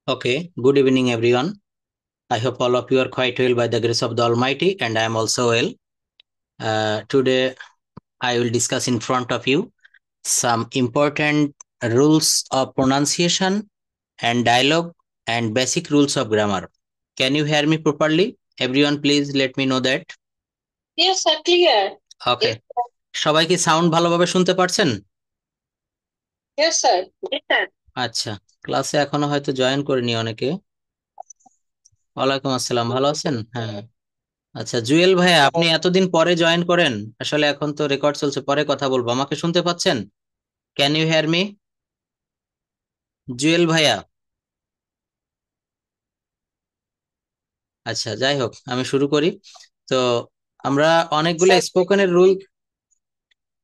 Okay, good evening, everyone. I hope all of you are quite well by the grace of the Almighty, and I am also well. Today, I will discuss in front of you some important rules of pronunciation and dialogue and basic rules of grammar. Can you hear me properly? Everyone, please let me know that. Yes, sir, clear. Okay. সবাই কি sound ভালোভাবে শুনতে পারছেন? Yes, sir. Yes, sir. আচ্ছা, ক্লাসে এখনো হয়তো join করিনি অনেকে। ওয়ালাইকুম আসসালাম, ভালো আছেন? হ্যাঁ। আচ্ছা, জুয়েল ভাই, আপনি এতদিন পরে জয়েন করেন। আসলে এখন তো রেকর্ড চলছে, পরে কথা বলবো। আমাকে শুনতে পাচ্ছেন? Can you hear me? Jewel ভাইয়া। আচ্ছা, যাই হোক, আমি শুরু করি। তো আমরা অনেকগুলো স্যার, স্পোকেনের রুল।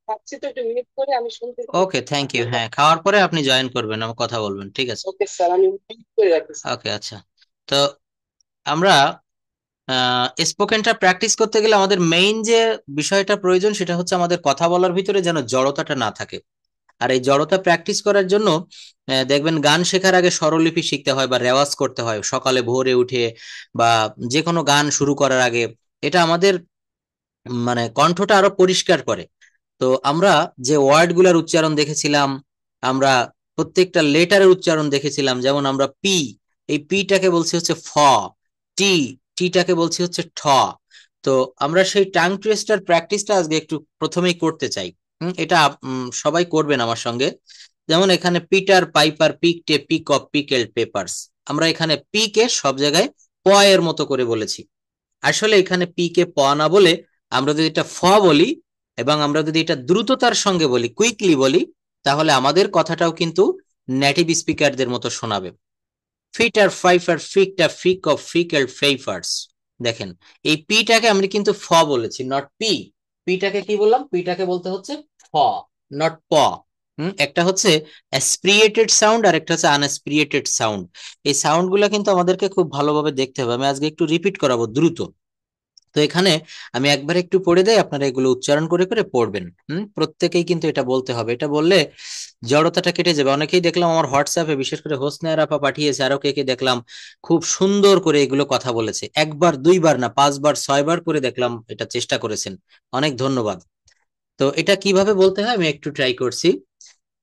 ভাবছি তো একটু মিনিট করে আমি শুনতে ওকে, থ্যাংক ইউ। হ্যাঁ, খাওয়ার পরে আপনি জয়েন করবেন, আমার কথা বলবেন, ঠিক আছে? ওকে স্যার, আমি মিনিট করে রাখছি। ওকে, আচ্ছা। তো আমরা স্পোকেনটা প্র্যাকটিস করতে গেলে আমাদের মেইন যে বিষয়টা প্রয়োজন সেটা হচ্ছে আমাদের কথা বলার ভিতরে যেন জড়তাটা না থাকে। আর এই জড়তা প্র্যাকটিস করার জন্য দেখবেন গান শেখার আগে স্বরলিপি শিখতে হয় বা রেওয়াজ করতে হয় সকালে ভোরে উঠে, বা যে কোনো গান শুরু করার আগে। এটা আমাদের মানে কণ্ঠটা আরো পরিষ্কার করে। তো আমরা যে ওয়ার্ড গুলার উচ্চারণ দেখেছিলাম, আমরা প্রত্যেকটা লেটারের উচ্চারণ দেখেছিলাম। যেমন আমরা পি, এই পিটাকে বলছি হচ্ছে ফ। টি, টিটাকে বলছি হচ্ছে ঠ। তো আমরা সেই টাং টুইস্টার প্র্যাকটিসটা আজকে একটু প্রথমেই করতে চাই। এটা সবাই করবেন আমার সঙ্গে। যেমন এখানে Peter, Piper, picked, peck of, pickle, peppers. আমরা এখানে পি কে সব জায়গায় প এর মতো করে বলেছি। আসলে এখানে পি কে প না বলে আমরা যদি এটা ফ বলি, এবং আমরা যদি এটা দ্রুততার সঙ্গে বলি, কুইকলি বলি, তাহলে আমাদের কথাটাও কিন্তু নেটিভ স্পিকারদের মতো শোনাবে। ফিটার, ফাইফার, ফিকটা, ফিক অফ, ফিকেল, ফেইফার্স। দেখেন, এই পিটাকে আমরা কিন্তু ফ বলেছি, নট পি। পিটাকে কি বললাম? পিটাকে বলতে হচ্ছে ফ, নট প। একটা হচ্ছে অ্যাসপিরিয়েটেড সাউন্ড আর একটা হচ্ছে আনএসপিরিয়েটেড সাউন্ড। এই সাউন্ড গুলা কিন্তু আমাদেরকে খুব ভালোভাবে দেখতে হবে। আমি আজকে একটু রিপিট করাবো দ্রুত। তো এখানে আমি একবার একটু পড়ে দেই, আপনারা এগুলো উচ্চারণ করে করে পড়বেন। প্রত্যেকেই কিন্তু এটা বলতে হবে। এটা বললে জড়তাটা কেটে যাবে। অনেকেই দেখলাম আমার হোয়াটসঅ্যাপে, বিশেষ করে হোসনে আপা পাঠিয়েছে, আরো কে কে দেখলাম খুব সুন্দর করে এগুলো কথা বলেছে। একবার দুইবার না, 5 বার 6 বার করে দেখলাম এটা চেষ্টা করেছেন। অনেক ধন্যবাদ। তো এটা কিভাবে বলতে হয় আমি একটু ট্রাই করছি।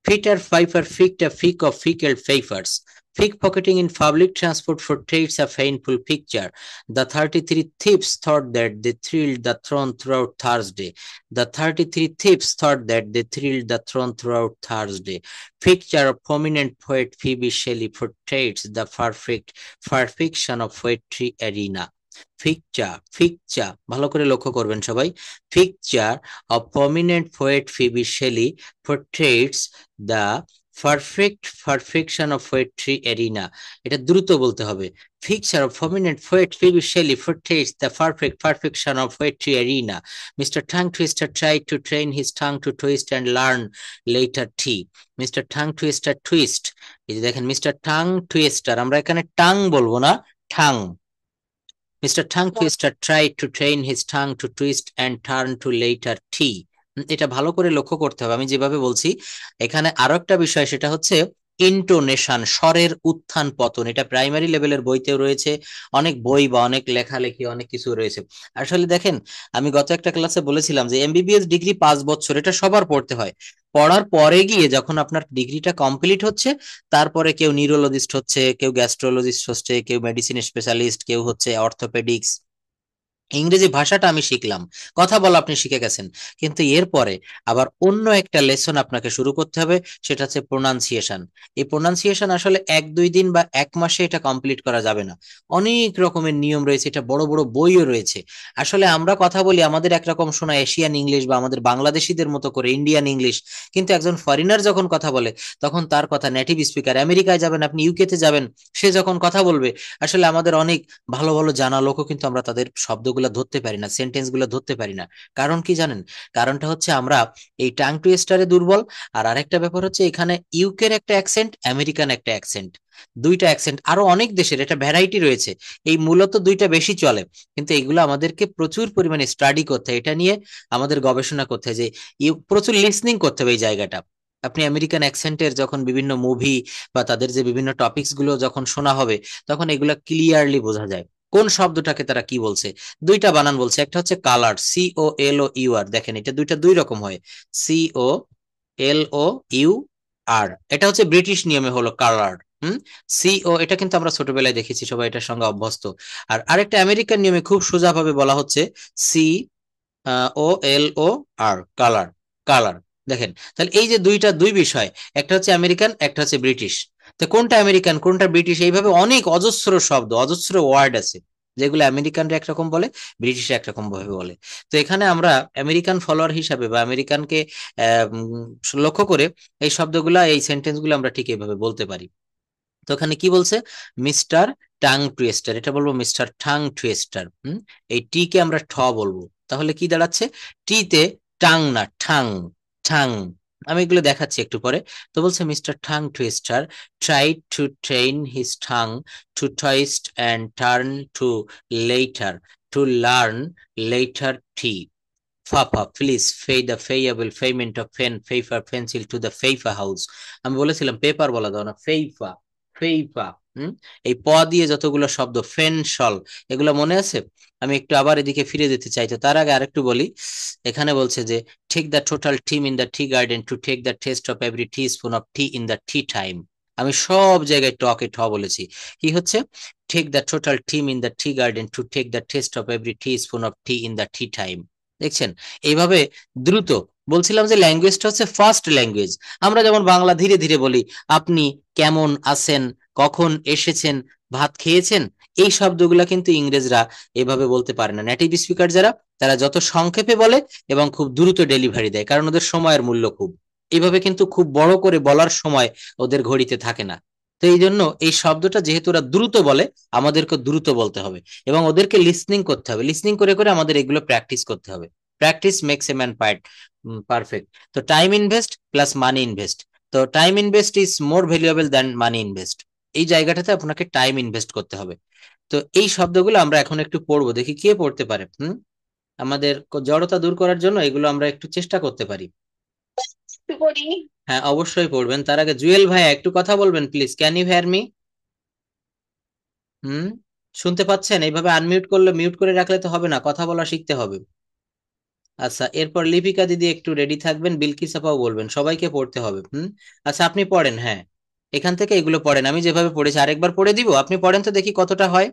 Fitter, fifer, ficta, fic of fickle favours. Pickpocketing in public transport portrays a painful picture. The 33 thieves thought that they thrilled the throne throughout Thursday. The 33 thieves thought that they thrilled the throne throughout Thursday. Picture of prominent poet Phoebe Shelley portrays the perfect perfection of poetry arena. ফিকচা, ফিকচা, ভালো করে লক্ষ্য করবেন সবাই। Picture of prominent poet Phoebe Shelley portrays the perfect perfection of poetry arena. এটা দ্রুত বলতে হবে। Picture of prominent poet Phoebe Shelley portrays the perfect perfection of poetry arena. Mr. Tongue Twister tried to train his tongue to twist and learn later tea. Mr. Tongue Twister twist, এই যে দেখেন mister tongue twister, আমরা এখানে tongue বলবো না, ঠাং। Mr. Tongue Twister tried to train his tongue to twist and turn to later tea. এটা ভালো করে লক্ষ্য করতে হবে আমি যেভাবে বলছি। এখানে আরো একটা বিষয়, সেটা হচ্ছে ইন্টোনেশন, স্বরের উত্থান পতন। এটা প্রাইমারি লেভেলের বইতেও রয়েছে, অনেক বই বা অনেক লেখালেখি অনেক কিছু রয়েছে। আসলে দেখেন, আমি গত একটা ক্লাসে বলেছিলাম যে এমবিবিএস ডিগ্রি 5 বছর, এটা সবার পড়তে হয়। পড়ার পরে গিয়ে যখন আপনার ডিগ্রিটা কমপ্লিট হচ্ছে, তারপরে কেউ নিউরোলজিস্ট হচ্ছে, কেউ গ্যাস্ট্রোলজিস্ট হচ্ছে, কেউ মেডিসিন স্পেশালিস্ট, কেউ হচ্ছে অর্থোপেডিক্স। ইংরেজি ভাষাটা আমি শিখলাম, কথা বলা আপনি শিখে গেছেন, কিন্তু এরপরে আবার অন্য একটা লেসন আপনাকে শুরু করতে হবে, সেটা হচ্ছে প্রোনাউন্সিয়েশন। এই প্রোনাউন্সিয়েশন আসলে 1-2 দিন বা 1 মাসে এটা কমপ্লিট করা যাবে না। অনেক রকমের নিয়ম রয়েছে, এটা বড় বড় বইও রয়েছে। আসলে আমরা কথা বলি, আমাদের একরকম শোনা এশিয়ান ইংলিশ বা আমাদের বাংলাদেশিদের মতো করে ইন্ডিয়ান ইংলিশ, কিন্তু একজন ফরেনার যখন কথা বলে, তখন তার কথা নেটিভ স্পিকার, আমেরিকায় যাবেন আপনি, ইউকেতে যাবেন, সে যখন কথা বলবে, আসলে আমাদের অনেক ভালো ভালো জানা লোকও কিন্তু আমরা তাদের শব্দগুলো ধরতে পারি না, সেন্টেন্স গুলো ধরতে পারি না। কারণ কি জানেন? কারণটা হচ্ছে আমরা এই টাং টুইস্টারে দুর্বল। আর আরেকটা ব্যাপার হচ্ছে, এখানে ইউকের একটা অ্যাকসেন্ট, আমেরিকান একটা অ্যাকসেন্ট, দুইটা অ্যাকসেন্ট, আরো অনেক দেশের এটা ভ্যারাইটি রয়েছে। এই মূলত দুইটা বেশি চলে, কিন্তু এগুলো আমাদেরকে প্রচুর পরিমাণে স্টাডি করতে হয়, এটা নিয়ে আমাদের গবেষণা করতে হয়, যে প্রচুর লিসনিং করতে হবে এই জায়গাটা। আপনি আমেরিকান অ্যাকসেন্টের যখন বিভিন্ন মুভি বা তাদের যে বিভিন্ন টপিকস গুলো যখন শোনা হবে, তখন এগুলা ক্লিয়ারলি বোঝা যায় কোন শব্দটাকে তারা কি বলছে। দুইটা বানান বলছে, একটা হচ্ছে কালার, COLOUR, দেখেন এটা দুইটা দুই রকম হয়, COLOUR, এটা হচ্ছে ব্রিটিশ নিয়মে হলো কালার। হুম, এটা কিন্তু আমরা ছোটবেলায় দেখেছি, সবাই এটার সঙ্গে অভ্যস্ত। আর আরেকটা আমেরিকান নিয়মে খুব সোজাভাবে বলা হচ্ছে COLOR, কালার, কালার। দেখেন, তাহলে এই যে দুইটা দুই বিষয়, একটা হচ্ছে আমেরিকান, একটা হচ্ছে ব্রিটিশ। তো কোনটা আমেরিকান কোনটা ব্রিটিশ, এইভাবে অনেক অজস্র শব্দ, অজস্র ওয়ার্ড আছে, যেগুলো আমেরিকানরা একরকম বলে, ব্রিটিশ একরকম ভাবে বলে। তো এখানে আমরা আমেরিকান ফলোয়ার হিসাবে বা আমেরিকানকে লক্ষ্য করে এই শব্দগুলা, এই সেন্টেন্স গুলো আমরা ঠিক এইভাবে বলতে পারি। তো ওখানে কি বলছে, মিস্টার টাং টুয়েস্টার, এটা বলবো মিস্টার টাং টুয়েস্টার। এই টি কে আমরা ঠ বলবো, তাহলে কি দাঁড়াচ্ছে, টি তে টাং না ঠাং, ঠাং। আমি এগুলো দেখাচ্ছি একটু পরে। তো বলছে mister tongue twister tried to train his tongue to twist and turn to letter, to learn letter T. Paper please pay the payable payment of pen paper pencil to the paper house. আমি বলেছিলাম paper বলা দাও না, ফেইফা, ফেইফা। এই প দিয়ে যতগুলো শব্দ, ফেনসল, এগুলো মনে আছে? আমি একটু আবার এদিকে ফিরে যেতে চাই, তো তার আগে আরেকটু বলি। এখানে বলছে যে take the total team in the tea garden to take the taste of every teaspoon of tea in the tea time. আমি সব জায়গায় টকে ঠ বলেছি। কি হচ্ছে, take the total team in the tea garden to take the taste of every teaspoon of tea in the tea time. দেখছেন, এইভাবে দ্রুত। বলছিলাম যে ল্যাঙ্গুয়েজটা হচ্ছে ফার্স্ট ল্যাঙ্গুয়েজ। আমরা যেমন বাংলা ধীরে ধীরে বলি, আপনি কেমন আছেন, কখন এসেছেন, ভাত খেয়েছেন, এই শব্দগুলা কিন্তু ইংরেজরা এভাবে বলতে পারে না। নেটিভ স্পিকার যারা, তারা যত সংক্ষেপে বলে এবং খুব দ্রুত ডেলিভারি দেয়, কারণ ওদের সময়ের মূল্য খুব। এইভাবে কিন্তু খুব বড় করে বলার সময় ওদের ঘড়িতে থাকে না। তো এই জন্য এই শব্দটা যেহেতু ওরা দ্রুত বলে, আমাদেরকে দ্রুত বলতে হবে এবং ওদেরকে লিসনিং করতে হবে, লিসনিং করে করে আমাদের এগুলো প্র্যাকটিস করতে হবে। Practice makes a man perfect. তো time invest plus money invest, তো time invest is more valuable than money invest. এই জায়গাটাতে আপনাকে টাইম ইনভেস্ট করতে হবে। তো এই শব্দগুলো আমরা এখন একটু পড়বো, দেখি কে পড়তে পারে। আমাদের জড়তা দূর করার জন্য এগুলো আমরা একটু চেষ্টা করতে পারি। একটু করি। হ্যাঁ, অবশ্যই পড়বেন। তার আগে জুয়েল ভাইয়া একটু কথা বলবেন please, can you hear me? Hmm, শুনতে পাচ্ছেন? এইভাবে আনমিউট করলে, মিউট করে রাখলে তো হবে না, কথা বলা শিখতে হবে। আচ্ছা, এরপর লিপিকা দিদি একটু রেডি থাকবেন, বিলকিস আপাও বলবেন, সবাইকে পড়তে হবে। আচ্ছা, আপনি পড়েন, হ্যাঁ, এখান থেকে এগুলো পড়েন, আমি যেভাবে পড়েছি আরেকবার পড়ে দিব, আপনি পড়েন তো দেখি কতটা হয়।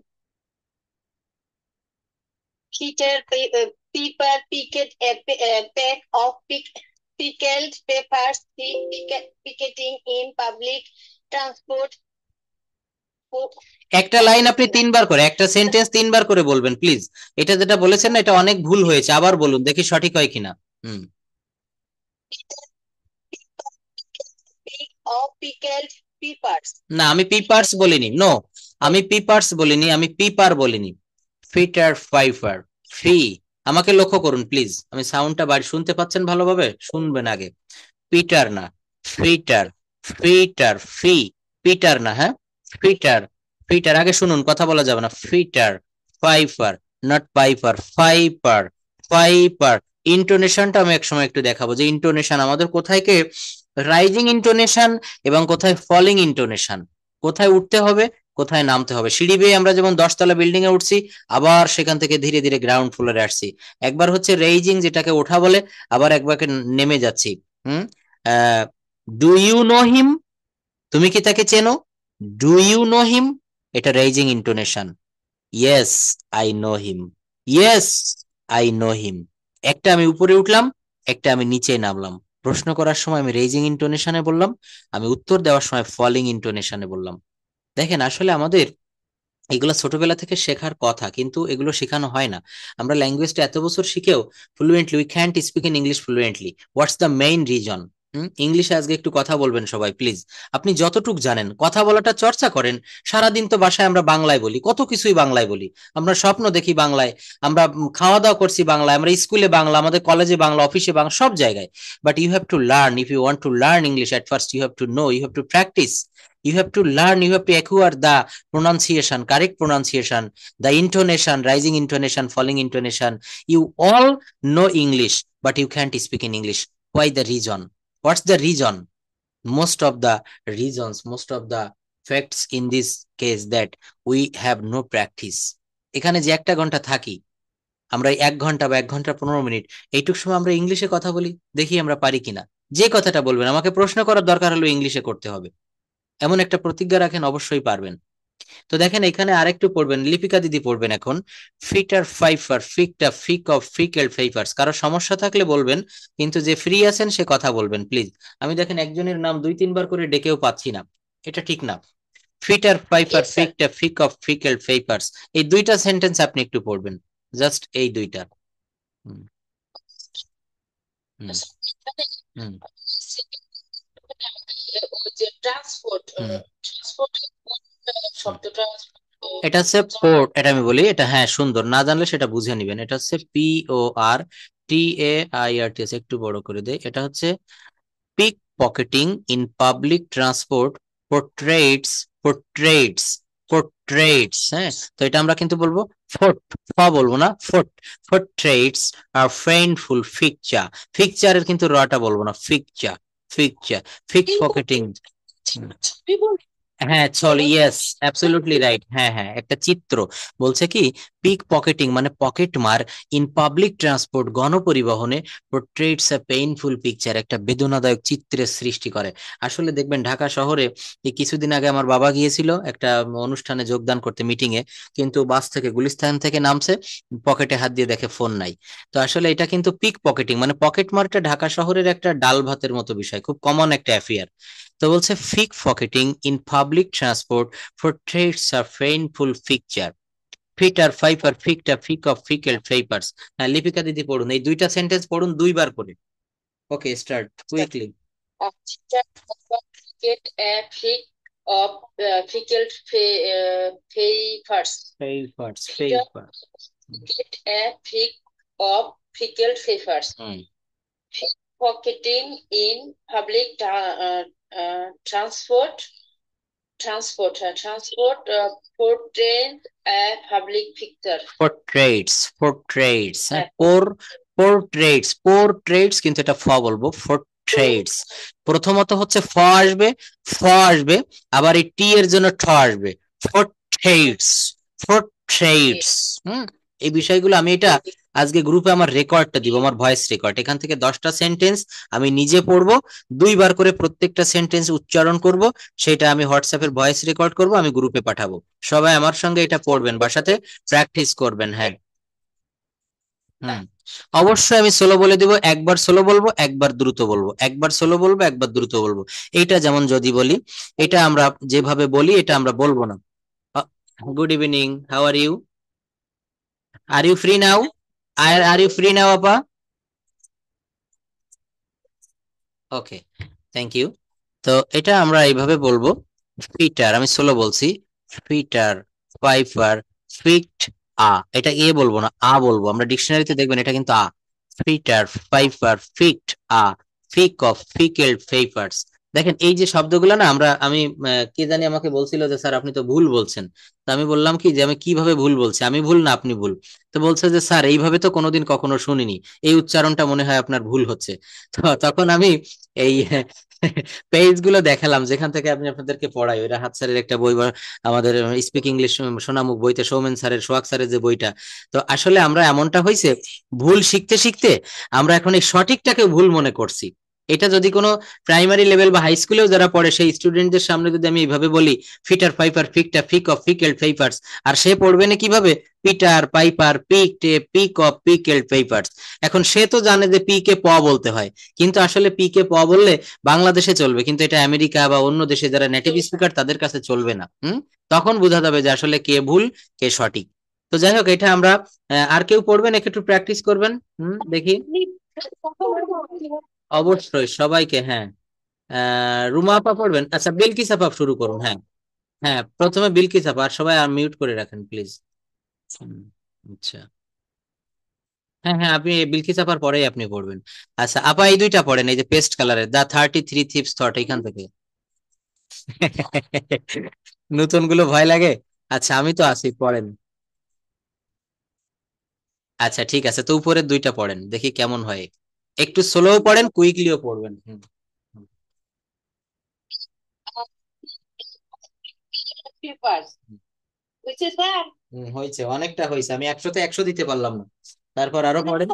Peter people picket a pack of pickled peppers, picketing in public transport. একটা লাইন আপনি তিনবার করে, একটা সেন্টেন্স তিনবার করে বলবেন প্লিজ। এটা যেটা বলেছেন না, এটা অনেক ভুল হয়েছে, আবার বলুন দেখি সঠিক হয় কিনা। হুম। Pack of pickled peppers. না, আমি পিপার্স বলিনি, নো, আমি পিপার্স বলিনি, আমি পিপার বলিনি। ফিটার ফাইফার, ফি। আমাকে লক্ষ্য করুন প্লিজ, আমি সাউন্ডটা বাড়ি, শুনতে পাচ্ছেন ভালোভাবে? শুনবেন আগে। পিটার না, ফিটার, ফিটার, ফি, পিটার না, হ্যাঁ, ফিটার, ফিটার, আগে শুনুন, কথা বলা যাবে না। Peter Piper, not Piper, Piper, Piper. ইন্টোনেশনটা আমি একসময় একটু দেখাবো, যে ইন্টোনেশন আমাদের কোথায় কে রাইজিং ইন্টোনেশন এবং কোথায় ফলিং ইন্টোনেশন, কোথায় উঠতে হবে কোথায় নামতে হবে। সিঁড়ি বেয়ে আমরা যেমন 10 তলা বিল্ডিং এ উঠছি, আবার সেখান থেকে ধীরে ধীরে গ্রাউন্ড ফ্লোরে আসছি। একবার হচ্ছে রেইজিং, যেটাকে ওঠা বলে, আবার একবারকে নেমে যাচ্ছি। হুম, ডু ইউ নো হিম, তুমি কি তাকে চেনো? ডু ইউ নো হিম, এটা raising intonation. Yes I know him, yes I know him. একটা আমি উপরে উঠলাম, একটা আমি নিচে নামলাম। প্রশ্ন করার সময় আমি রেইজিং ইন্টোনেশনে বললাম, আমি উত্তর দেওয়ার সময় ফলিং ইন্টোনেশনে বললাম। দেখেন, আসলে আমাদের এগুলো ছোটবেলা থেকে শেখার কথা, কিন্তু এগুলো শেখানো হয় না। আমরা ল্যাঙ্গুয়েজটা এত বছর শিখেও fluently we can't speak in English fluently. What's the main reason? ইংলিশে আজকে একটু কথা বলবেন সবাই প্লিজ। আপনি যতটুক জানেন কথা বলাটা চর্চা করেন। সারাদিন তো বাসায় আমরা বাংলায় বলি, কত কিছুই বাংলায় বলি, আমরা স্বপ্ন দেখি বাংলায়, আমরা খাওয়া দাওয়া করছি বাংলায়, আমরা স্কুলে বাংলা, আমাদের কলেজে বাংলা, অফিসে বাংলা, সব জায়গায়। But you have to learn, if you want to learn English, at first you have to know, you have to practise, you have to learn, you have to acquire the pronunciation, correct pronunciation, the intonation, rising intonation, falling intonation. You all know English, but you can't speak in English. Why the reason? What's the reason? most of the reasons, most of the facts in this case that we have no practice. এখানে যে একটা ঘন্টা থাকি, আমরা 1 ঘন্টা বা 1 ঘন্টা 15 minute এইটুক সময় আমরা ইংলিশে কথা বলি, দেখি আমরা পারি কিনা। যে কথাটা বলবেন আমাকে প্রশ্ন করার দরকার হলো ইংলিশে করতে হবে, এমন একটা প্রতিজ্ঞা রাখেন, অবশ্যই পারবেন। তো দেখেন এখানে আরেকটু পড়বেন, লিপিকা দিদি পড়বেন এখন। ফিটার ফাইফার ফিকটা ফিক অফ ফিকেল ফাইফার্স, কারো সমস্যা থাকলে বলবেন, কিন্তু যে ফ্রি আছেন সে কথা বলবেন প্লিজ। আমি দেখেন একজনের নাম 2-3 বার করে ডেকেও পাচ্ছি না, এটা ঠিক না। Peter Piper Yes, sir. Picked a ফিক অফ ফিকেল ফাইফার্স, এই দুইটা সেন্টেন্স আপনি একটু পড়বেন, জাস্ট এই দুইটা। হুম হুম হুম ওই যে ট্রান্সপোর্ট, হুম ট্রান্সপোর্ট হুম। শব্দটা এটা হচ্ছে পোর্ট, এটা আমি বলি, এটা হ্যাঁ সুন্দর, না জানলে সেটা বুঝে নিবেন। এটা হচ্ছে PORTAIRTS, একটু বড় করে দেয়। এটা হচ্ছে pickpocketing in public transport portrays, portrays, portrays. হ্যাঁ, তো এটা আমরা কিন্তু বলবো ফোর্ট, বলবো না, ফোর্ট। পোর্ট্রেটস আর ফ্রেন্ডফুল ফিকচার, ফিকচারের কিন্তু রটা বলবো না, ফিকচার, ফিকচার, পিক পকেটিং। ছবি বলতে হ্যাঁ চল, ইয়েস, অ্যাবসলিউটলি রাইট, হ্যাঁ হ্যাঁ, একটা চিত্র। বলছে কি পিক পকেটিং মানে পকেট মার, ইন পাবলিক ট্রান্সপোর্ট গণপরিবহনে, পোর্ট্রেটস এ পেইনফুল পিকচার, একটা বেদনাদায়ক চিত্রের সৃষ্টি করে। আসলে দেখবেন ঢাকা শহরে এই কিছুদিন আগে আমার বাবা গিয়েছিল একটা অনুষ্ঠানে যোগদান করতে, মিটিং এ, কিন্তু বাস থেকে গুলিস্তান থেকে নামছে, পকেটে হাত দিয়ে দেখে ফোন নাই। তো আসলে এটা কিন্তু পিক পকেটিং মানে পকেট মারটা ঢাকা শহরের একটা ডাল ভাতের মতো বিষয়, খুব কমন একটা অ্যাফেয়ার। তো বলছে pick pocketing in public transport portrays a painful picture. Peter Piper ফিকটা ফিক অফ ফিকেল ফেইপার্স। হ্যাঁ লিপিকা দিদি পড়ুন, এই দুইটা সেন্টেন্স পড়ুন 2 বার করে। Okay, start quickly. Cricket pick of pickle peppers. Peppers, Peter peppers. Cricket pick of pickle peppers. Hmm, Pocketing in public transport portray a public picture. Portrays, হ্যাঁ পোর্ট্রেটস কিন্তু এটা বলবো, পোর্ট্রেটস। প্রথমত হচ্ছে আসবে, আসবে, আবার এই টি এর জন্য আসবে, পোর্ট্রেটস, পোর্ট্রেটস। হুম, এই বিষয়গুলো আমি এটা আজকে গ্রুপে আমার রেকর্ডটা দিব, আমার ভয়েস রেকর্ড, এখান থেকে 10টা সেন্টেন্স আমি নিজে পড়বো, 2 বার করে প্রত্যেকটা সেন্টেন্স উচ্চারণ করব, সেটা আমি হোয়াটসঅ্যাপের ভয়েস রেকর্ড করব, আমি গ্রুপে পাঠাবো। সবাই আমার সঙ্গে এটা পড়বেন, বাসাতে প্র্যাকটিস করবেন। হ্যাঁ, হুম, অবশ্যই আমি সোলো বলে দিব, একবার সোলো বলবো, একবার দ্রুত বলবো, একবার সোলো বলবো, একবার দ্রুত বলবো। এইটা যেমন যদি বলি, এটা আমরা যেভাবে বলি এটা আমরা বলবো না। Good evening, how are you, are you free now, are you free now আপা? Okay, thank you. তো এটা আমরা এইভাবে বলবো, ফিটার, আমি সোলো বলছি, ফিটার ফাইফার ফিক্ট আ, এটা এ বলবো না, আ বলবো, আমরা ডিকশনারিতে দেখবেন এটা কিন্তু আ। ফিটার ফাইফার ফিক্ট আ ফিক অফ ফিকেল ফেইফার্স। দেখেন এই যে শব্দগুলো না, আমি কে জানি আমাকে বলছিল যে স্যার আপনি তো ভুল বলছেন। তো আমি বললাম কি যে আমি কিভাবে ভুল বলছি, আমি ভুল না আপনি ভুল। তো বলছে যে স্যার এইভাবে তো কোনোদিন কখনো শুনিনি, এই উচ্চারণটা মনে হয় আপনার ভুল হচ্ছে। তো তখন আমি এই পেজ গুলো দেখালাম যেখান থেকে আমি আপনাদেরকে পড়াই, ওই রাহাত স্যারের একটা বই, বা আমাদের স্পিক ইংলিশ সোনামুখ বইতে সৌমেন স্যারের, সোহাগ স্যারের যে বইটা। তো আসলে আমরা এমনটা হয়েছে, ভুল শিখতে শিখতে আমরা এখন এই সঠিকটাকে ভুল মনে করছি। এটা যদি কোনো প্রাইমারি লেভেল বা হাই স্কুলেও যারা পড়ে সেই স্টুডেন্টদের সামনে যদি আমি এইভাবে বলি, ফিটার ফাইপার ফিকটা ফিক অফ ফিকেল্ড ফেইপার্স, আর সে পড়বে না কিভাবে, Peter Piper picked peck of পিকেল্ড ফেইপার্স। এখন সে তো জানে যে পি কে প বলতে হয়, কিন্তু আসলে পি কে প বললে বাংলাদেশে চলবে, কিন্তু এটা আমেরিকা বা অন্য দেশে যারা নেটিভ স্পিকার তাদের কাছে চলবে না। তখন বোঝা যাবে যে আসলে কে ভুল কে সঠিক। তো যাই হোক, এটা আমরা আর কেউ পড়বেন, একটু প্র্যাকটিস করবেন। দেখি, অবশ্যই সবাইকে, হ্যাঁ। রুমা আপা পড়বেন, আচ্ছা বিলকিস আপা শুরু করুন, হ্যাঁ। হ্যাঁ, প্রথমে বিলকিস আপা, আর সবাই মিউট করে রাখেন প্লিজ। আচ্ছা, হ্যাঁ হ্যাঁ, আপনি বিলকিস আপার পরেই আপনি পড়বেন। আচ্ছা আপা এই দুইটা পড়েন, এই যে পেস্ট কালারের দা 33 থিপস থট, এখান থেকে। নতুন গুলো ভয় লাগে। আচ্ছা আমি তো আছি, পড়েন। আচ্ছা ঠিক আছে, তো উপরের দুইটা পড়েন, দেখি কেমন হয়। একটু স্লো পড়েন, কুইকলিও পড়বেন। হুম, হুম। পেপারস হয়েছে স্যার। হয়েছে, অনেকটা হয়েছে, আমি 100-তে 100 দিতে পারলাম না। তারপর আরো পড়েন।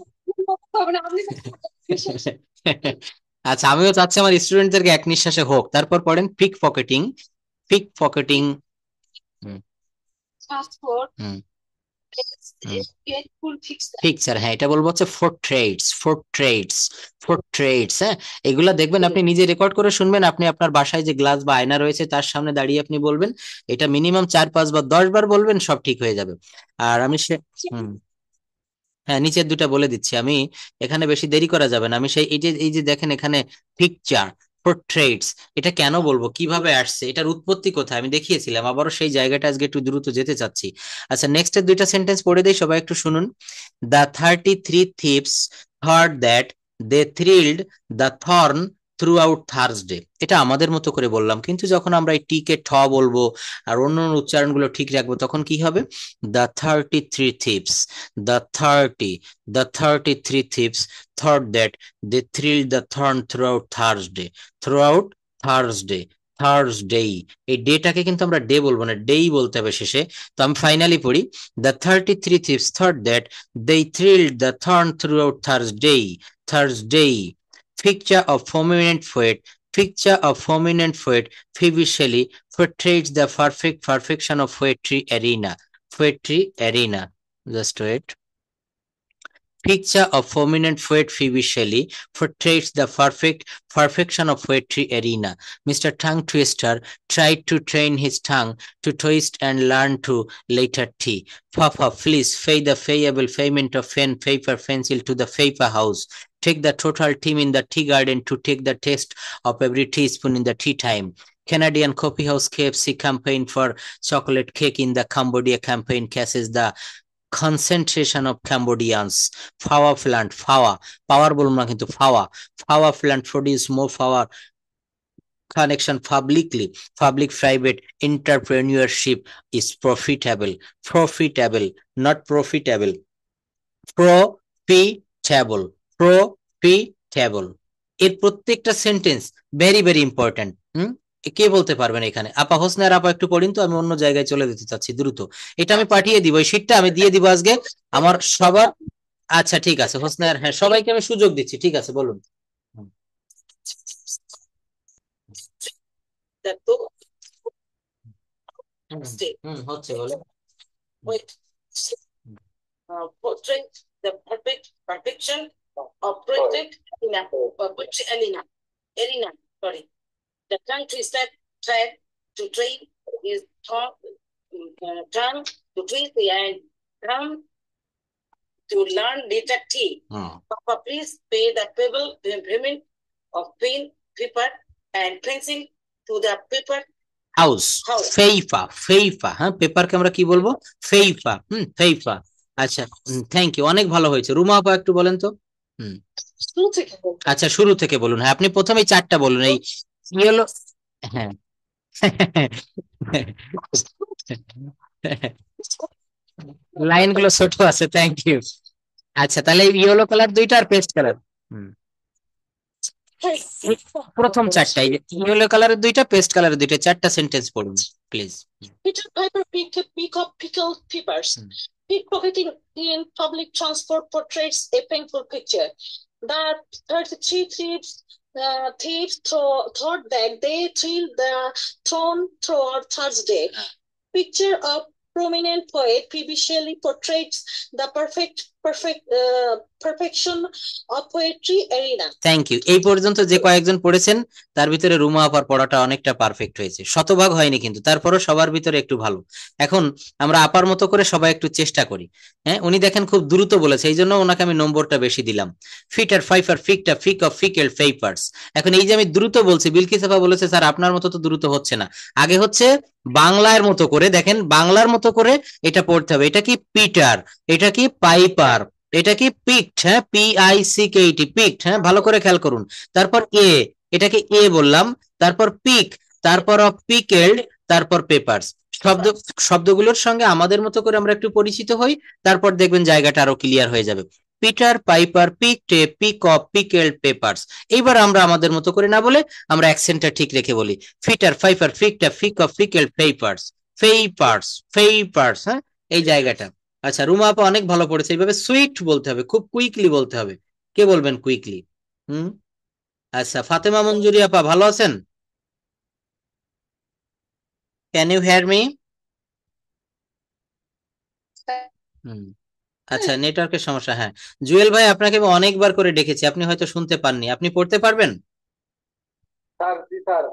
আচ্ছা, আমিও চাচ্ছি আমার স্টুডেন্টদেরকে এক নিঃশ্বাসে হোক। তারপর পড়েন pick pocketing. Pick pocketing. Transport hmm. Painful picture. Picture, হ্যাঁ এটা বলবো হচ্ছে portrays. Portrays, portrays. হ্যাঁ, এগুলা দেখবেন, আপনি নিজে রেকর্ড করে শুনবেন, আপনি আপনার বাসায় যে গ্লাস বা আয়না রয়েছে তার সামনে দাঁড়িয়ে আপনি বলবেন, এটা মিনিমাম 4-5 বা 10 বার বলবেন, সব ঠিক হয়ে যাবে। আর আমি হুম, হ্যাঁ নিচের দুটা বলে দিচ্ছি আমি, এখানে বেশি দেরি করা যাবে না। আমি সেই এই যে দেখেন এখানে পিকচার, পোর্ট্রেটস, এটা কেন বলবো, কিভাবে আসছে, এটার উৎপত্তি কোথায় আমি দেখিয়েছিলাম, আবারও সেই জায়গাটা আজকে একটু দ্রুত যেতে চাচ্ছি। আচ্ছা, নেক্সটের দুইটা সেন্টেন্স পড়ে দেই, সবাই একটু শুনুন। The 33 thieves thought that they thrilled the thorn throughout Thursday। এটা আমাদের মতো করে বললাম, কিন্তু যখন আমরা এই টি কে ঠ বলবো আর অন্য উচ্চারণগুলো ঠিক রাখবো, তখন কি হবে? The 33 thieves, the 33 thieves thought that they thrilled the thorn throughout Thursday, throughout Thursday, Thursday. এই ডেটাকে কিন্তু আমরা ডে বলবো না, ডেই বলতে হবে শেষে। তো আমি ফাইনালি পড়ি, the 33 thieves thought that they thrilled the thorn throughout Thursday, Thursday. Picture of prominent poet, picture of prominent poet Phoebe portrays the perfection of poetry arena, poetry arena. Just wait. Picture of prominent poet Phoebe Shelley portrays the perfection of poetry arena. Mr. Tongue Twister tried to train his tongue to twist and learn to later tea. Papa, please pay the payable payment of pen, paper, pencil to the paper house. Take the total team in the tea garden to take the taste of every teaspoon in the tea time. Canadian Coffee House KFC campaign for chocolate cake in the Cambodia campaign cases the concentration of Cambodians. Fawa plant, Fawa, power বলবো না কিন্তু Fawa, Fawa plant produce more power connection publicly. Public private entrepreneurship is profitable, profitable, not profitable, profitable, profitable। এর প্রত্যেকটা sentence very very important. কে বলতে পারবেন এখানে? আপা হোসনার আপা একটু পড়িন তো, আমি অন্য জায়গায় চলে যেতে চাচ্ছি দ্রুত। এটা আমি পাঠিয়ে দিব, এই শীটটা আমি দিয়ে দিব আজকে আমার সবার। আচ্ছা ঠিক আছে হোসনার, হ্যাঁ সবাইকে আমি সুযোগ দিচ্ছি, ঠিক আছে বলুন। হচ্ছে বলে portrait the perfection of portrait in a poetry arena. Sorry, the tongue twister tried to train his tongue to twist and come to learn later tea. Papa, please pay the payment of pen, paper, and pencil to the paper house. Paper, paper, হ্যাঁ পেপারকে আমরা কি বলবো? ফেইফা। ফেইফা। আচ্ছা, thank you, অনেক ভালো হয়েছে। রুমা আপা একটু বলেন তো। আচ্ছা শুরু থেকে বলুন, হ্যাঁ আপনি প্রথমেই 4টা বলুন। এই কি হলো? হ্যাঁ লাইনগুলো ছোট আছে, থ্যাংক ইউ। আচ্ছা তাহলে ইয়েলো কালার দুইটা আর পেস্ট কালার, প্রথম 4টা, ইয়েলো কালারের দুইটা, পেস্ট কালারের দুইটা, 4টা সেন্টেন্স পড়ুন please. Peter Piper pick up pickled peppers. Pickpocketing in public transport portrays a painful picture. The 33 thieves thought that they thrilled the throne throughout Thursday. Picture of prominent poet P.B. Shelley portrays the perfection of poetry arena. Thank you. এই পর্যন্ত যে কয়েকজন পড়েছেন তার ভিতরে রুমা আপার পড়াটা অনেকটা perfect হয়েছে, শতভাগ হয়নি কিন্তু তারপরও সবার ভিতরে একটু ভালো। এখন আমরা আপার মতো করে সবাই একটু চেষ্টা করি। হ্যাঁ উনি দেখেন খুব দ্রুত বলেছে, এই জন্য ওনাকে আমি নম্বরটা বেশি দিলাম। ফিটার ফাইফার ফিকটা ফিক অফ ফিকেল পেপারস। এখন এই যে আমি দ্রুত বলছি, বিলকিস আপা বলেছে স্যার আপনার মতো তো দ্রুত হচ্ছে না, আগে হচ্ছে বাংলার মতো করে, দেখেন বাংলার মতো করে এটা পড়তে হবে। এটা কি পিটার, এটা কি পাইপার, এটা কি পিকড, হ্যাঁ PICKED পিকড, হ্যাঁ ভালো করে খেয়াল করুন। তারপর এটাকে এ বললাম, তারপর পিক, তারপর অফ পিকেলড, তারপর পেপারস। শব্দগুলোর সঙ্গে আমাদের মতো করে আমরা একটু পরিচিত হই, তারপর দেখবেন জায়গাটা আরো ক্লিয়ার হয়ে যাবে। Peter Piper picked peck of pickled peppers. এইবার আমরা আমাদের মতো করে না বলে আমরা অ্যাকসেন্টটা ঠিক রেখে বলি, ফিটার ফাইফার ফিকটা ফিক অফ পিকেলড পেপারস, ফেইপার্স, ফেইপার্স, হ্যাঁ এই জায়গাটা। আচ্ছা রুমা আপা অনেক ভালো পড়েছে, এইভাবে সুইট বলতে হবে, খুব কুইকলি বলতে হবে। কে বলবেন কুইকলি? হুম। আচ্ছা ফাতেমা মঞ্জুরি আপা ভালো আছেন? Can you hear me? Hmm. আচ্ছা নেটওয়ার্কের সমস্যা, হ্যাঁ। জুয়েল ভাই আপনাকে আমি অনেকবার করে ডেকেছি, আপনি হয়তো শুনতে পাননি। আপনি পড়তে পারবেন? স্যার জি স্যার।